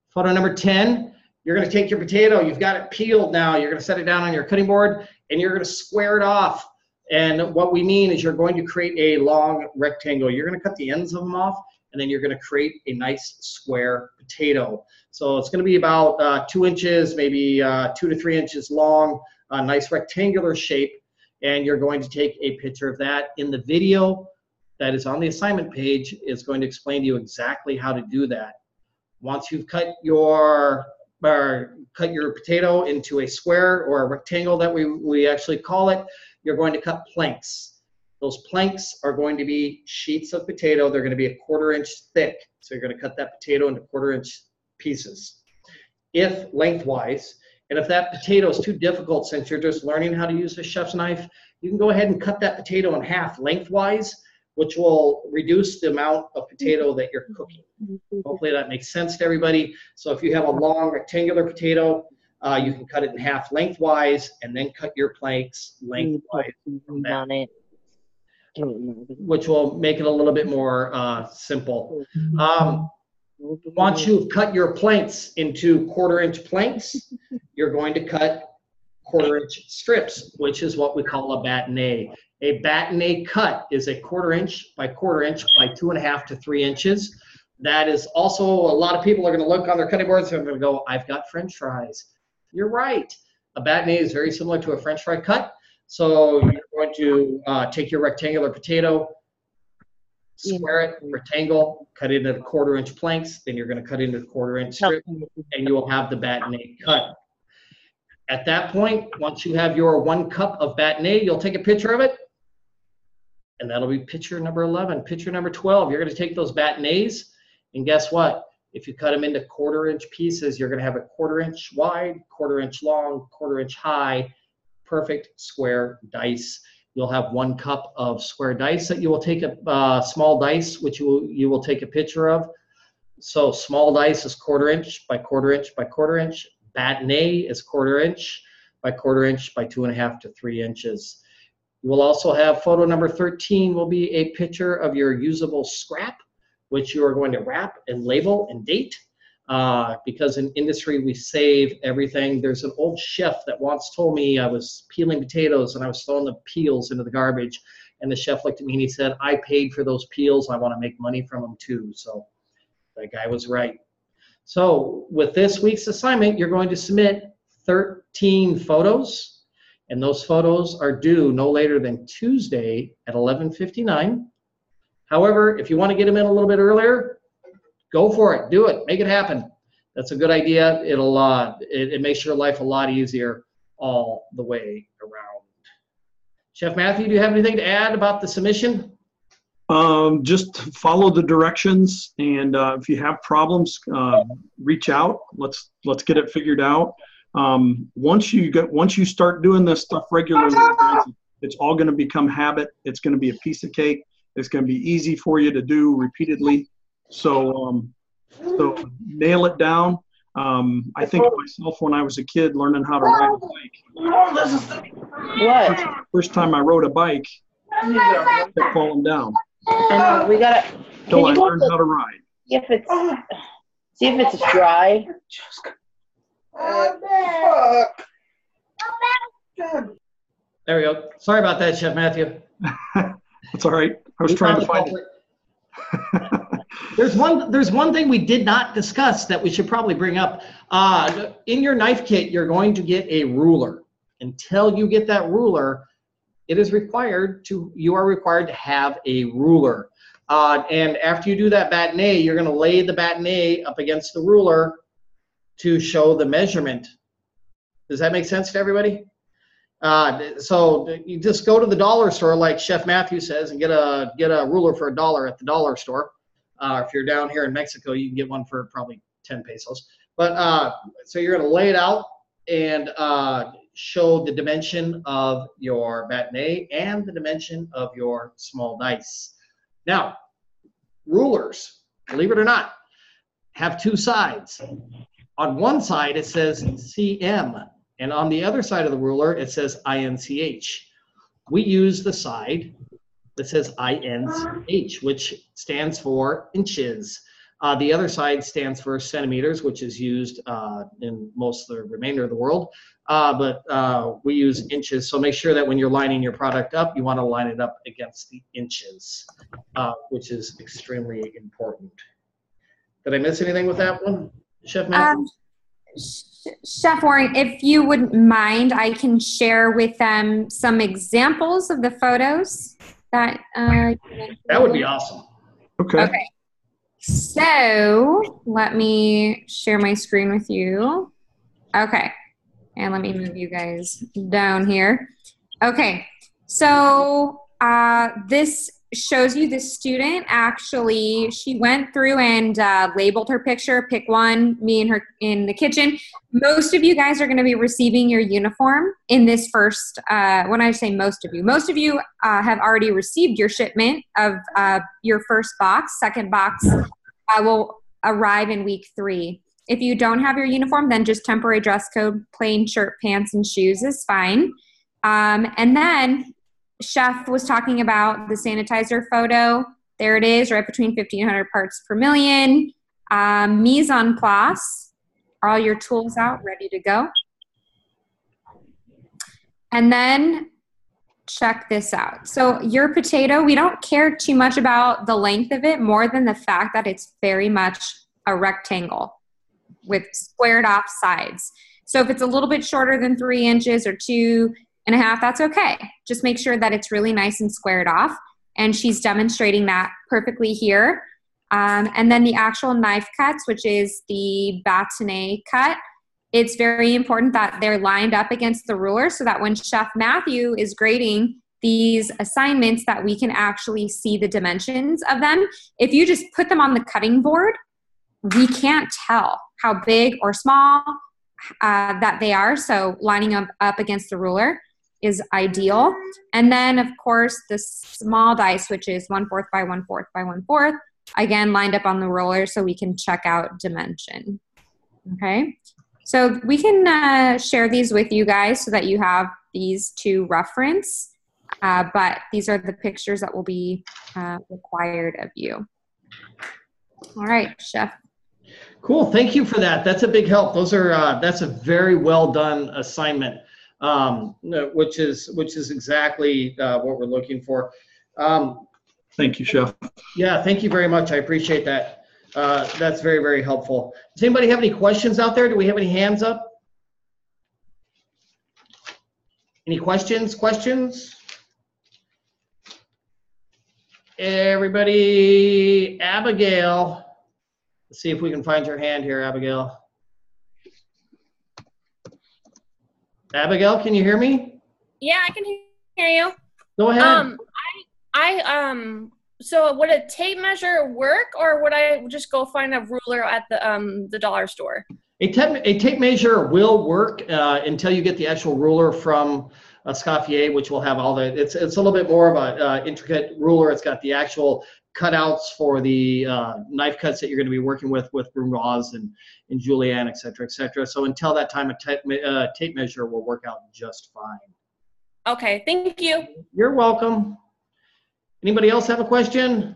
Photo number 10, you're going to take your potato, you've got it peeled now, you're going to set it down on your cutting board, and you're going to square it off. And what we mean is you're going to create a long rectangle. You're going to cut the ends of them off, and then you're going to create a nice square potato. So it's going to be about 2 inches, maybe 2 to 3 inches long, a nice rectangular shape. And you're going to take a picture of that. In the video that is on the assignment page is going to explain to you exactly how to do that. Once you've cut your potato into a square or a rectangle that we actually call it, you're going to cut planks. Those planks are going to be sheets of potato. They're going to be 1/4 inch thick. So you're going to cut that potato into 1/4 inch pieces. If lengthwise, and if that potato is too difficult, since you're just learning how to use a chef's knife, you can go ahead and cut that potato in half lengthwise, which will reduce the amount of potato that you're cooking. Hopefully that makes sense to everybody. So if you have a long rectangular potato, you can cut it in half lengthwise and then cut your planks lengthwise from that, which will make it a little bit more simple. Once you've cut your planks into 1/4-inch planks, you're going to cut 1/4-inch strips, which is what we call a bâtonnet. A bâtonnet cut is a 1/4-inch by 1/4-inch by 2.5 to 3 inches. That is also, a lot of people are going to look on their cutting boards and they're going to go, I've got French fries. You're right. A bâtonnet is very similar to a French fry cut. So you're going to take your rectangular potato, square it, rectangle, cut it into 1/4-inch planks, then you're going to cut into 1/4-inch strips, and you will have the bâtonnet cut. At that point, once you have your 1 cup of bâtonnet, you'll take a picture of it, and that'll be picture number 11. Picture number 12, you're going to take those bâtonnets, and guess what? If you cut them into 1/4-inch pieces, you're going to have a 1/4-inch wide, 1/4-inch long, 1/4-inch high, perfect square dice. You'll have 1 cup of square dice that you will take a small dice, which you will take a picture of. So small dice is 1/4-inch by 1/4-inch by 1/4-inch. Bâtonnet is 1/4-inch by 1/4-inch by 2.5 to 3 inches. You will also have photo number 13 will be a picture of your usable scrap, which you are going to wrap and label and date. Because in industry we save everything. There's an old chef that once told me, I was peeling potatoes and I was throwing the peels into the garbage, and the chef looked at me and he said, I paid for those peels, I want to make money from them too. So that guy was right. So with this week's assignment, you're going to submit 13 photos, and those photos are due no later than Tuesday at 11:59. However, if you want to get them in a little bit earlier, go for it. Do it. Make it happen. That's a good idea. It makes your life a lot easier all the way around. Chef Matthew, do you have anything to add about the submission? Just follow the directions, and if you have problems, reach out. Let's get it figured out. Once you start doing this stuff regularly, it's all going to become habit. It's going to be a piece of cake. It's going to be easy for you to do repeatedly. So nail it down. I think of myself when I was a kid learning how to ride a bike. What? First time I rode a bike, I kept falling down. And we gotta. Till I learned how to ride. See if it's dry. There we go. Sorry about that, Chef Matthew. That's all right. I was trying to find it. There's one thing we did not discuss that we should probably bring up. In your knife kit, you're going to get a ruler. Until you get that ruler, you are required to have a ruler. And after you do that bâtonnet, you're going to lay the bâtonnet up against the ruler to show the measurement. Does that make sense to everybody? So you just go to the dollar store, like Chef Matthew says, and get a ruler for $1 at the dollar store. If you're down here in Mexico, you can get one for probably 10 pesos. But so you're going to lay it out and show the dimension of your bâtonnet and the dimension of your small dice. Now, rulers, believe it or not, have 2 sides. On one side, it says CM, and on the other side of the ruler, it says INCH. We use the side that says INCH, which stands for inches. The other side stands for centimeters, which is used in most of the remainder of the world. But we use inches, so make sure that when you're lining your product up, you want to line it up against the inches, which is extremely important. Did I miss anything with that one, Chef Matthew? Chef Warren, if you wouldn't mind, I can share with them some examples of the photos that that would be awesome. Okay. So let me share my screen with you. Okay. And let me move you guys down here. Okay. So this shows you the student actually, she went through and labeled her picture, pick one, me and her in the kitchen. Most of you guys are going to be receiving your uniform in this first, when I say most of you have already received your shipment of your first box. Second box will arrive in week 3. If you don't have your uniform, then just temporary dress code, plain shirt, pants, and shoes is fine. And then Chef was talking about the sanitizer photo. There it is, right between 1,500 parts per million. Mise en place. Are all your tools out, ready to go? And then check this out. So your potato, we don't care too much about the length of it more than the fact that it's very much a rectangle with squared off sides. So if it's a little bit shorter than 3 inches or 2.5, that's okay. Just make sure that it's really nice and squared off. And she's demonstrating that perfectly here. And then the actual knife cuts, which is the bâtonnet cut, it's very important that they're lined up against the ruler so that when Chef Matthew is grading these assignments that we can actually see the dimensions of them. If you just put them on the cutting board, we can't tell how big or small that they are. So lining them up against the ruler is ideal. And then, of course, the small dice, which is 1/4 by 1/4 by 1/4, again, lined up on the roller so we can check out dimension. Okay, so we can share these with you guys so that you have these to reference, but these are the pictures that will be required of you. All right, Chef. Cool. Thank you for that. That's a big help. Those are that's a very well done assignment, which is exactly what we're looking for. Thank you, Chef. Yeah, thank you very much. I appreciate that. That's very, very helpful. Does anybody have any questions out there? Do we have any hands up? Any questions? Everybody, Abigail. Let's see if we can find your hand here, Abigail. Abigail, can you hear me? Yeah, I can hear you. Go ahead. So would a tape measure work, or would I just go find a ruler at the dollar store? A tape measure will work until you get the actual ruler from Escoffier, which will have all the, it's a little bit more of a intricate ruler. It's got the actual cutouts for the knife cuts that you're going to be working with Brunoise and Julienne, et cetera, et cetera. So until that time, a tape measure will work out just fine. Okay, thank you. You're welcome. Anybody else have a question?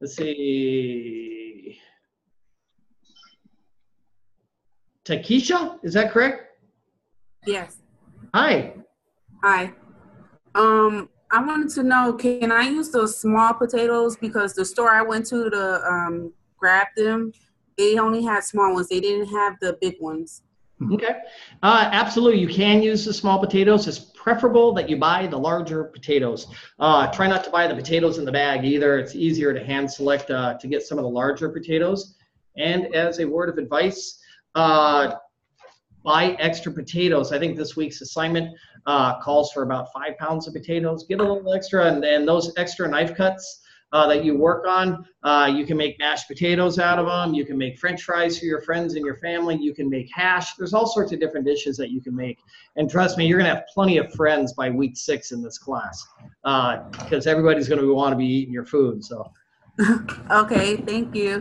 Let's see. Takesha, is that correct? Yes. Hi. Hi. I wanted to know, can I use those small potatoes? Because the store I went to grab them, they only had small ones. They didn't have the big ones. Okay. Absolutely. You can use the small potatoes. It's preferable that you buy the larger potatoes. Try not to buy the potatoes in the bag either. It's easier to hand select to get some of the larger potatoes. And as a word of advice, buy extra potatoes. I think this week's assignment calls for about 5 pounds of potatoes. Get a little extra, and then those extra knife cuts that you work on, you can make mashed potatoes out of them. You can make French fries for your friends and your family. You can make hash. There's all sorts of different dishes that you can make. And trust me, you're going to have plenty of friends by week 6 in this class because everybody's going to want to be eating your food. So. Okay, thank you.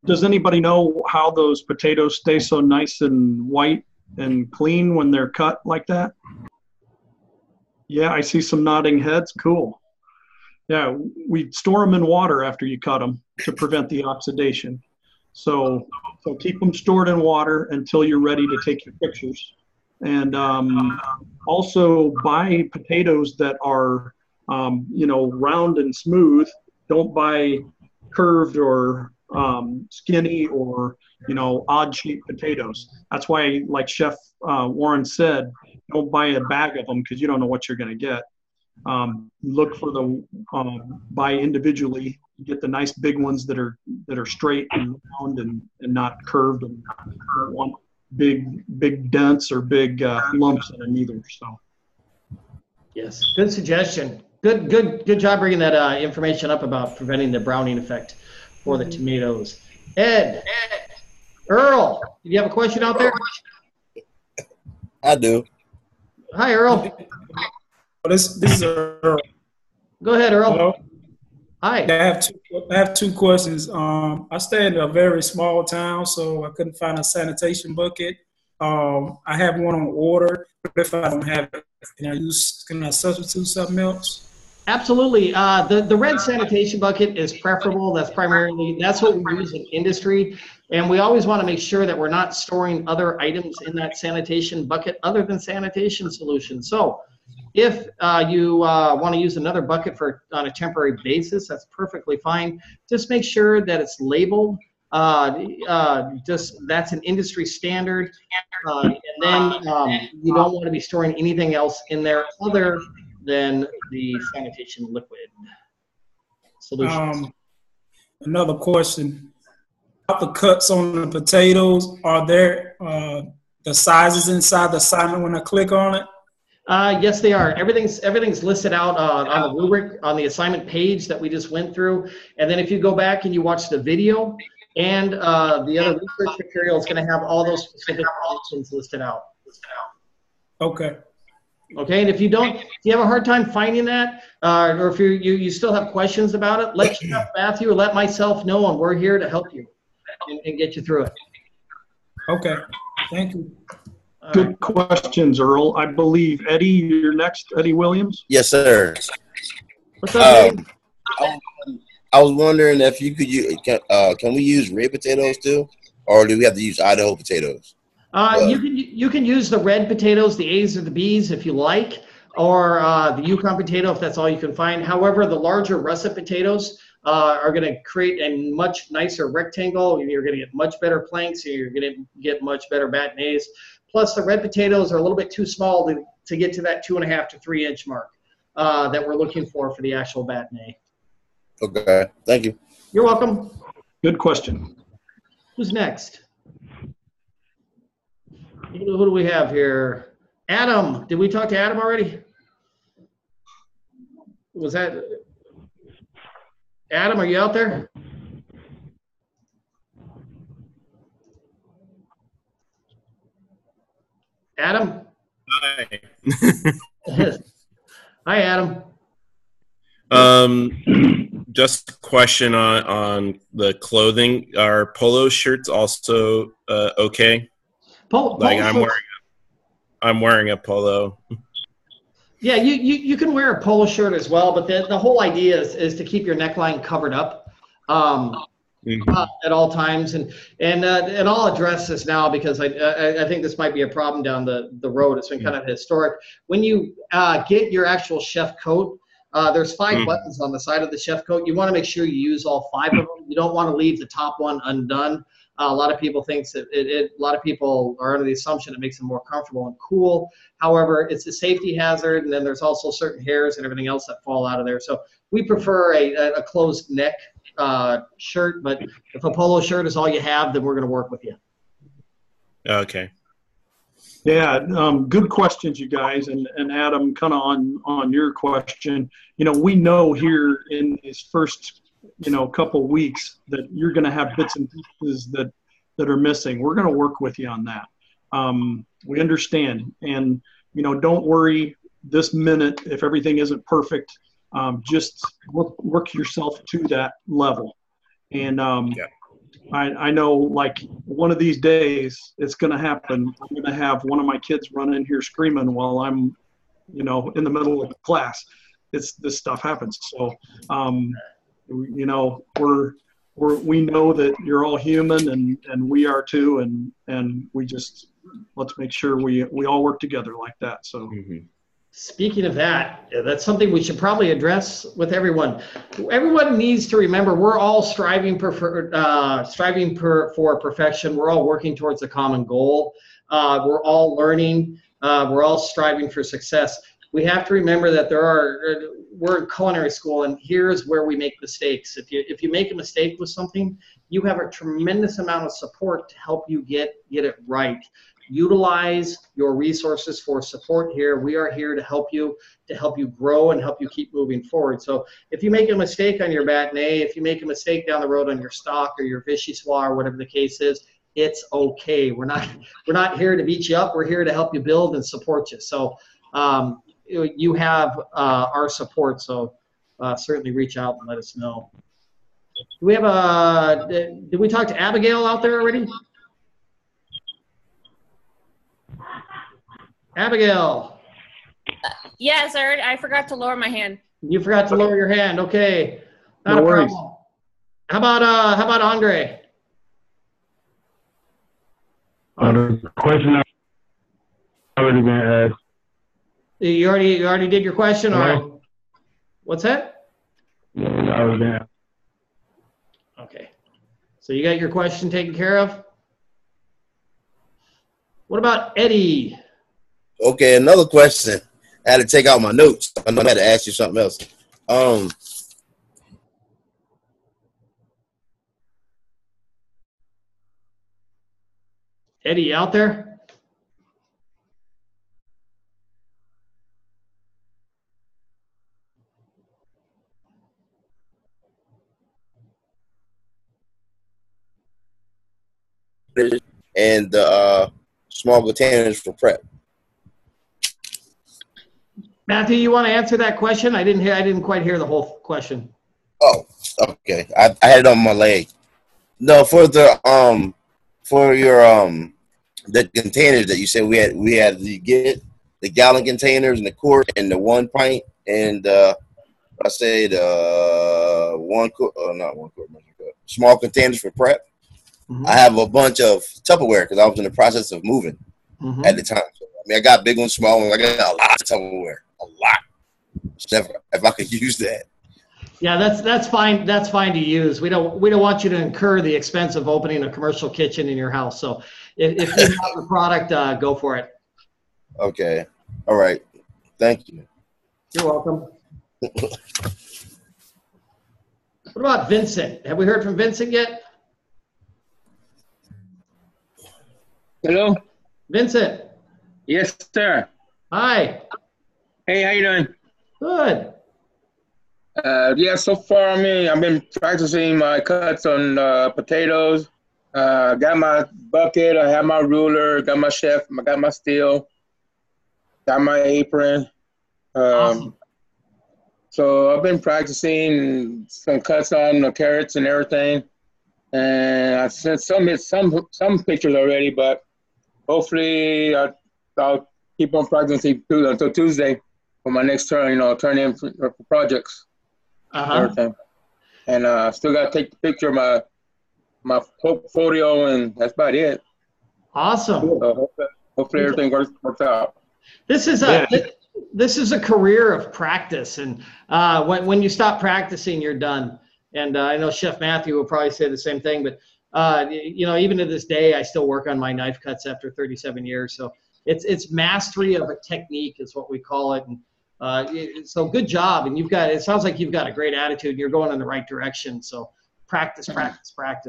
Does anybody know how those potatoes stay so nice and white and clean when they're cut like that? Yeah, I see some nodding heads. Cool. Yeah, we store them in water after you cut them to prevent the oxidation. So keep them stored in water until you're ready to take your pictures. And also buy potatoes that are, round and smooth. Don't buy curved or skinny or, odd shaped potatoes. That's why, like Chef Warren said, don't buy a bag of them because you don't know what you're going to get. Look for the buy individually. Get the nice big ones that are straight and round and not curved, and don't want big dents or big lumps in them either. So yes, good suggestion. Good job bringing that information up about preventing the browning effect for the tomatoes. Earl, do you have a question out there? I do. Hi, Earl. This is Earl. Go ahead, Earl. Hello? Hi. I have two questions. I stay in a very small town, so I couldn't find a sanitation bucket. I have one on order, but if I don't have it, can I substitute something else? Absolutely. The red sanitation bucket is preferable. That's what we use in industry. And we always want to make sure that we're not storing other items in that sanitation bucket other than sanitation solutions. So if you want to use another bucket on a temporary basis, that's perfectly fine. Just make sure that it's labeled. That's an industry standard. And then you don't want to be storing anything else in there other than the sanitation liquid solution. Another question. About the cuts on the potatoes, are there the sizes inside the assignment when I click on it? Yes, they are. Everything's listed out on the rubric on the assignment page that we just went through. And then if you go back and you watch the video and the other research material is going to have all those specific options listed out. Okay. Okay, and if you have a hard time finding that, or if you still have questions about it, let Chef Matthew or let myself know, and we're here to help you and get you through it. Okay, thank you. Good questions, Earl. I believe Eddie, you're next. Eddie Williams. Yes, sir. What's up, Eddie? I was wondering if you could use, can we use red potatoes too, or do we have to use Idaho potatoes? You can use the red potatoes, the A's or the B's if you like, or the Yukon potato if that's all you can find. However, the larger russet potatoes are going to create a much nicer rectangle. You're going to get much better planks. You're going to get much better bâtonnets. Plus, the red potatoes are a little bit too small to get to that 2.5 to 3 inch mark that we're looking for the actual bâtonnet. Okay, thank you. You're welcome. Good question. Who's next? Who do we have here? Adam. Did we talk to Adam already? Was that Adam? Are you out there? Adam? Hi. Hi, Adam. Just a question on the clothing. Are polo shirts also okay? I'm wearing a polo. Yeah, you can wear a polo shirt as well, but the whole idea is to keep your neckline covered up at all times. And I'll address this now because I think this might be a problem down the road. It's been kind of historic. When you get your actual chef coat, there's 5 buttons on the side of the chef coat. You want to make sure you use all 5 of them. You don't want to leave the top one undone. A lot of people think that a lot of people are under the assumption it makes them more comfortable and cool. However, it's a safety hazard, and then there's also certain hairs and everything else that fall out of there. So we prefer a closed neck shirt, but if a polo shirt is all you have, then we're going to work with you. Okay. Yeah, good questions, you guys. And Adam, kind of on your question, we know here in these first couple weeks that you're going to have bits and pieces that are missing. We're going to work with you on that. We understand. And, don't worry this minute if everything isn't perfect. Just work yourself to that level. And I know, like, one of these days it's going to happen. I'm going to have one of my kids run in here screaming while I'm, in the middle of the class. This stuff happens. So, we know that you're all human and we are too. And we just, let's make sure we all work together like that. So. Speaking of that, that's something we should probably address with everyone. Everyone needs to remember we're all striving for perfection. We're all working towards a common goal. We're all learning. We're all striving for success. We have to remember that we're in culinary school, and here's where we make mistakes. If you make a mistake with something, you have a tremendous amount of support to help you get it right. Utilize your resources for support here. We are here to help you grow and help you keep moving forward. So if you make a mistake on your bâtonnet, if you make a mistake down the road on your stock or your vichyssoise or whatever the case is, it's okay. We're not here to beat you up. We're here to help you build and support you. So you have our support. So certainly reach out and let us know. Do we have did we talk to Abigail out there already? Abigail. Yes, I forgot to lower my hand. You forgot to lower your hand. Okay. Not No a worries. problem. How about Andre? The question already been asked. You already did your question? All Hello? right. What's that? Yeah, I was been asked. Okay. So you got your question taken care of? What about Eddie? Okay, another question. I had to take out my notes. I know I had to ask you something else. Eddie, you out there? And the small containers for prep. Matthew, you want to answer that question? I didn't quite hear the whole question. Oh, okay. I had it on my leg. No, for your the containers that you said we had to get the gallon containers and the quart and the 1 pint and I said 1 quart, not 1 quart, small containers for prep. Mm-hmm. I have a bunch of Tupperware because I was in the process of moving at the time. So, I mean, I got big ones, small ones. I got a lot of Tupperware, a lot. So if I could use that. Yeah, that's fine. That's fine to use. We don't want you to incur the expense of opening a commercial kitchen in your house. So if you have the product, go for it. Okay. All right. Thank you. You're welcome. What about Vincent? Have we heard from Vincent yet? Hello? Vincent. Yes, sir. Hi. Hey, how you doing? Good. Yeah, so far, I've been practicing my cuts on potatoes. Got my bucket, I have my ruler, got my chef, I got my steel, got my apron. Awesome. So I've been practicing some cuts on the carrots and everything. And I sent some pictures already, but hopefully I'll keep on practicing until Tuesday for my next turn in for projects. Everything. And I still got to take the picture of my portfolio, and that's about it. Awesome. So hopefully everything works out. This is a career of practice, and when you stop practicing, you're done. And I know Chef Matthew will probably say the same thing, but even to this day, I still work on my knife cuts after 37 years. So it's mastery of a technique is what we call it. And so good job. And it sounds like you've got a great attitude. You're going in the right direction. So practice.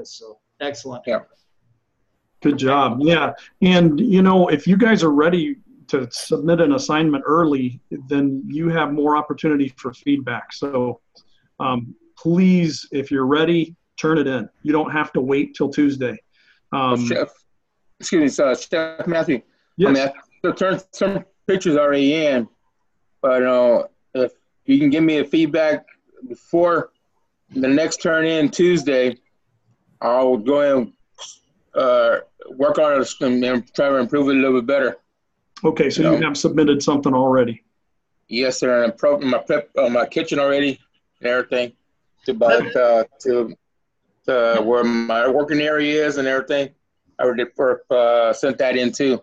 So excellent. Yeah. Good job. Yeah. And, if you guys are ready to submit an assignment early, then you have more opportunity for feedback. So please, if you're ready, turn it in. You don't have to wait till Tuesday. Chef Matthew. Yes. I turned some pictures already in, but if you can give me a feedback before the next turn in Tuesday, I'll go and work on it and try to improve it a little bit better. Okay, so you have submitted something already. Yes, sir. And I prepped my kitchen already and everything to where my working area is and everything. I already sent that in too.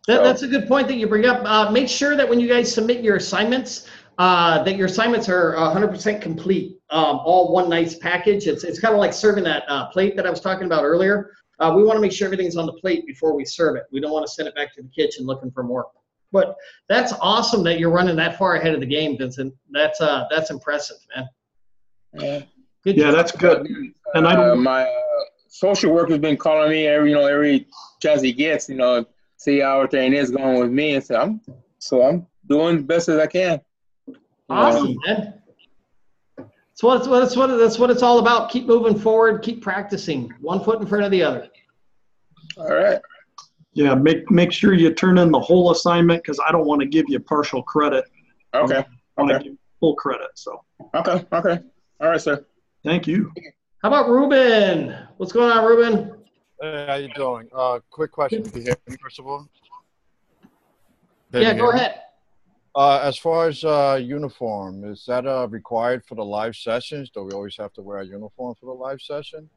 That's a good point that you bring up. Make sure that when you guys submit your assignments, that your assignments are 100% complete, all one nice package. It's kind of like serving that plate that I was talking about earlier. We want to make sure everything's on the plate before we serve it. We don't want to send it back to the kitchen looking for more. But that's awesome that you're running that far ahead of the game, Vincent. That's impressive, man. Yeah. Good Yeah, job. that's good. And my social worker's been calling me every chance he gets, see how everything is going with me, and I'm doing the best as I can. Awesome, man. That's what it's all about. Keep moving forward. Keep practicing. One foot in front of the other. All right. Yeah, make sure you turn in the whole assignment because I don't want to give you partial credit. Okay. I want to give you full credit. So. Okay. All right, sir. Thank you. How about Ruben? What's going on, Ruben? Hey, how you doing? Quick question. Can you hear me, first of all? Yeah, go ahead. As far as uniform, is that required for the live sessions? Do we always have to wear a uniform for the live session?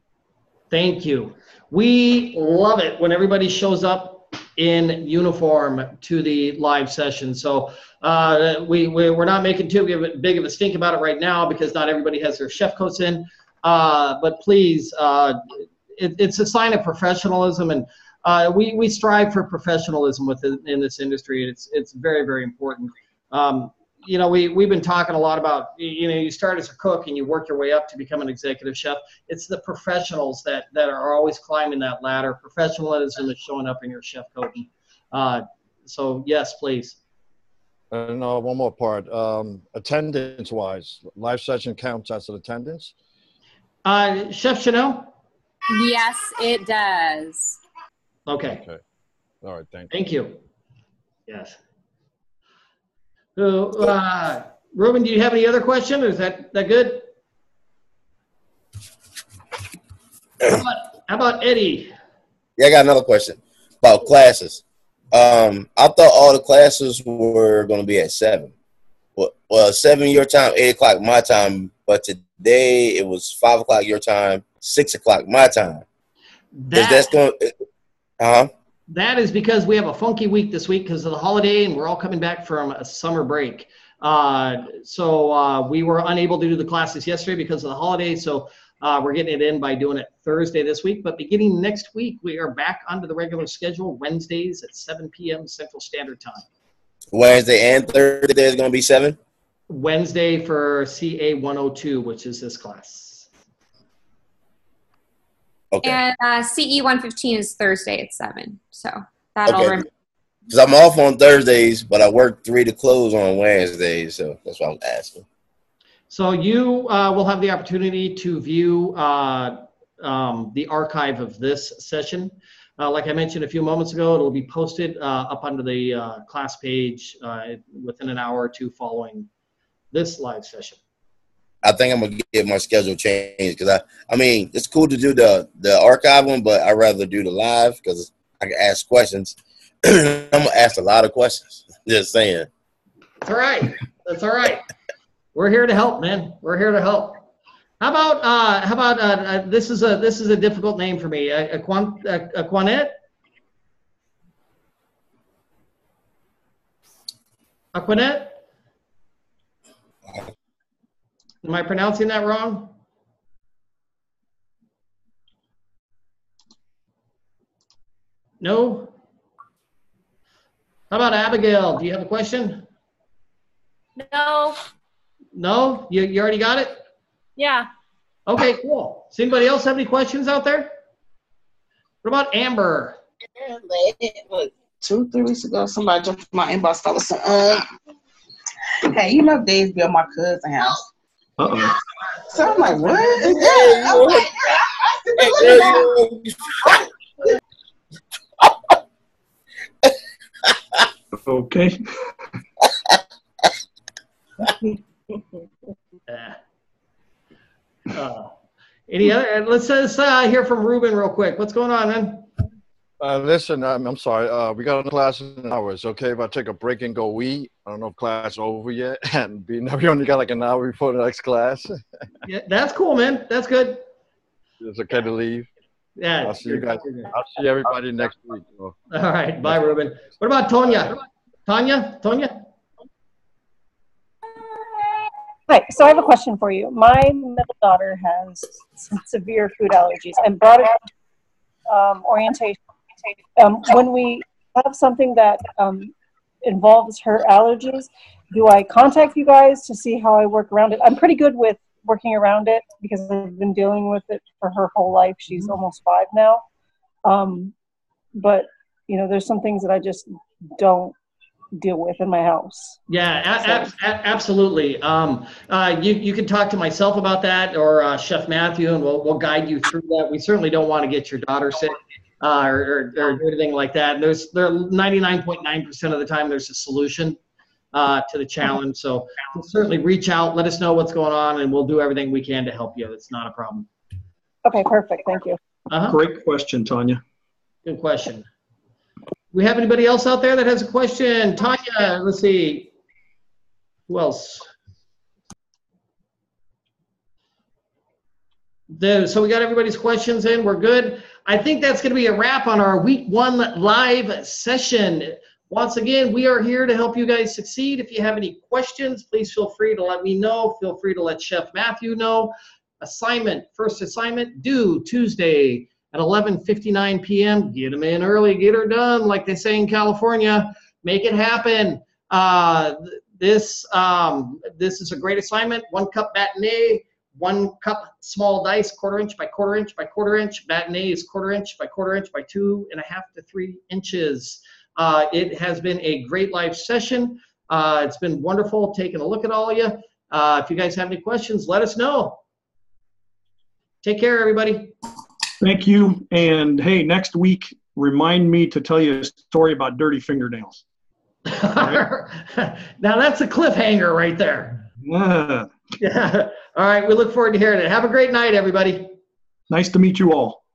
Thank you. We love it when everybody shows up in uniform to the live session. So we're not making too big of a stink about it right now because not everybody has their chef coats in. But please, it's a sign of professionalism, and we strive for professionalism in this industry. It's very, very important. You know, we've been talking a lot about, you know, you start as a cook and you work your way up to become an executive chef. It's the professionals that are always climbing that ladder. Professionalism is showing up in your chef coat. So yes, please. And one more part, attendance-wise, live session counts as an attendance? Chef Chanel? Yes, it does. Okay. All right, thank you. Thank you. Yes. So, Ruben, do you have any other question, or is that good? How about Eddie? Yeah, I got another question about classes. I thought all the classes were going to be at 7. Well, 7 your time, 8 o'clock my time, but today it was 5 o'clock your time, 6 o'clock my time. That's going That is because we have a funky week this week because of the holiday, and we're all coming back from a summer break. So we were unable to do the classes yesterday because of the holiday. So we're getting it in by doing it Thursday this week. But beginning next week, we are back onto the regular schedule, Wednesdays at 7 p.m. Central Standard Time. Wednesday and Thursday is going to be 7? Wednesday for CA 102, which is this class. Okay. And CE 115 is Thursday at 7. So that'll remember. Because I'm off on Thursdays, but I work 3 to close on Wednesdays, so that's what I was asking. So you will have the opportunity to view the archive of this session. Like I mentioned a few moments ago, it'll be posted up under the class page within an hour or two following this live session. I think I'm going to get my schedule changed because, I mean, it's cool to do the archive one, but I'd rather do the live because I can ask questions. I'm going to ask a lot of questions. Just saying. That's all right. That's all right. We're here to help, man. We're here to help. How about this is a difficult name for me. Aquanet? Aquanet? Am I pronouncing that wrong? No? How about Abigail? Do you have a question? No. No? You already got it? Yeah. Okay, cool. Does anybody else have any questions out there? What about Amber? 2-3 weeks ago, somebody jumped in my inbox. I was hey, you know Dave's be at my cousin's house. Uh-oh. So I'm like, what is that? Okay. Any other? Let's hear from Ruben real quick. What's going on, man? Listen, I'm sorry. We got a class in an hour. It's okay if I take a break and go eat? I don't know if class is over yet. And we only got like an hour before the next class. Yeah, that's cool, man. That's good. It's okay to leave. Yeah. I'll see you guys. I'll see everybody next week. So. All right. Bye, Ruben. What about Tonya? Tonya? Hi, so I have a question for you. My middle daughter has some severe food allergies and brought it orientation. When we have something that involves her allergies, do I contact you guys to see how I work around it? I'm pretty good with working around it because I've been dealing with it for her whole life. She's almost 5 now. But, you know, there's some things that I just don't deal with in my house. Yeah, absolutely. You can talk to myself about that or Chef Matthew, and we'll guide you through that. We certainly don't want to get your daughter sick or do anything like that. There 99.9% of the time there's a solution to the challenge. So certainly reach out, let us know what's going on, and we'll do everything we can to help you. It's not a problem. Okay, perfect. Thank you. Great question, Tanya. Good question. We have anybody else out there that has a question? Tanya, let's see. Who else? So we got everybody's questions in. We're good. I think that's going to be a wrap on our week 1 live session. Once again, we are here to help you guys succeed. If you have any questions, please feel free to let me know. Feel free to let Chef Matthew know. First assignment due Tuesday at 11:59 p.m. Get them in early, get her done, like they say in California. Make it happen. This is a great assignment. 1 cup Batonnet, 1 cup small dice, 1/4 inch by 1/4 inch by 1/4 inch. Batonnet is 1/4 inch by 1/4 inch by 2.5 to 3 inches. It has been a great live session. It's been wonderful taking a look at all of you. If you guys have any questions, let us know. Take care, everybody. Thank you. And hey, next week, remind me to tell you a story about dirty fingernails. Now that's a cliffhanger right there. Yeah. Yeah. All right. We look forward to hearing it. Have a great night, everybody. Nice to meet you all.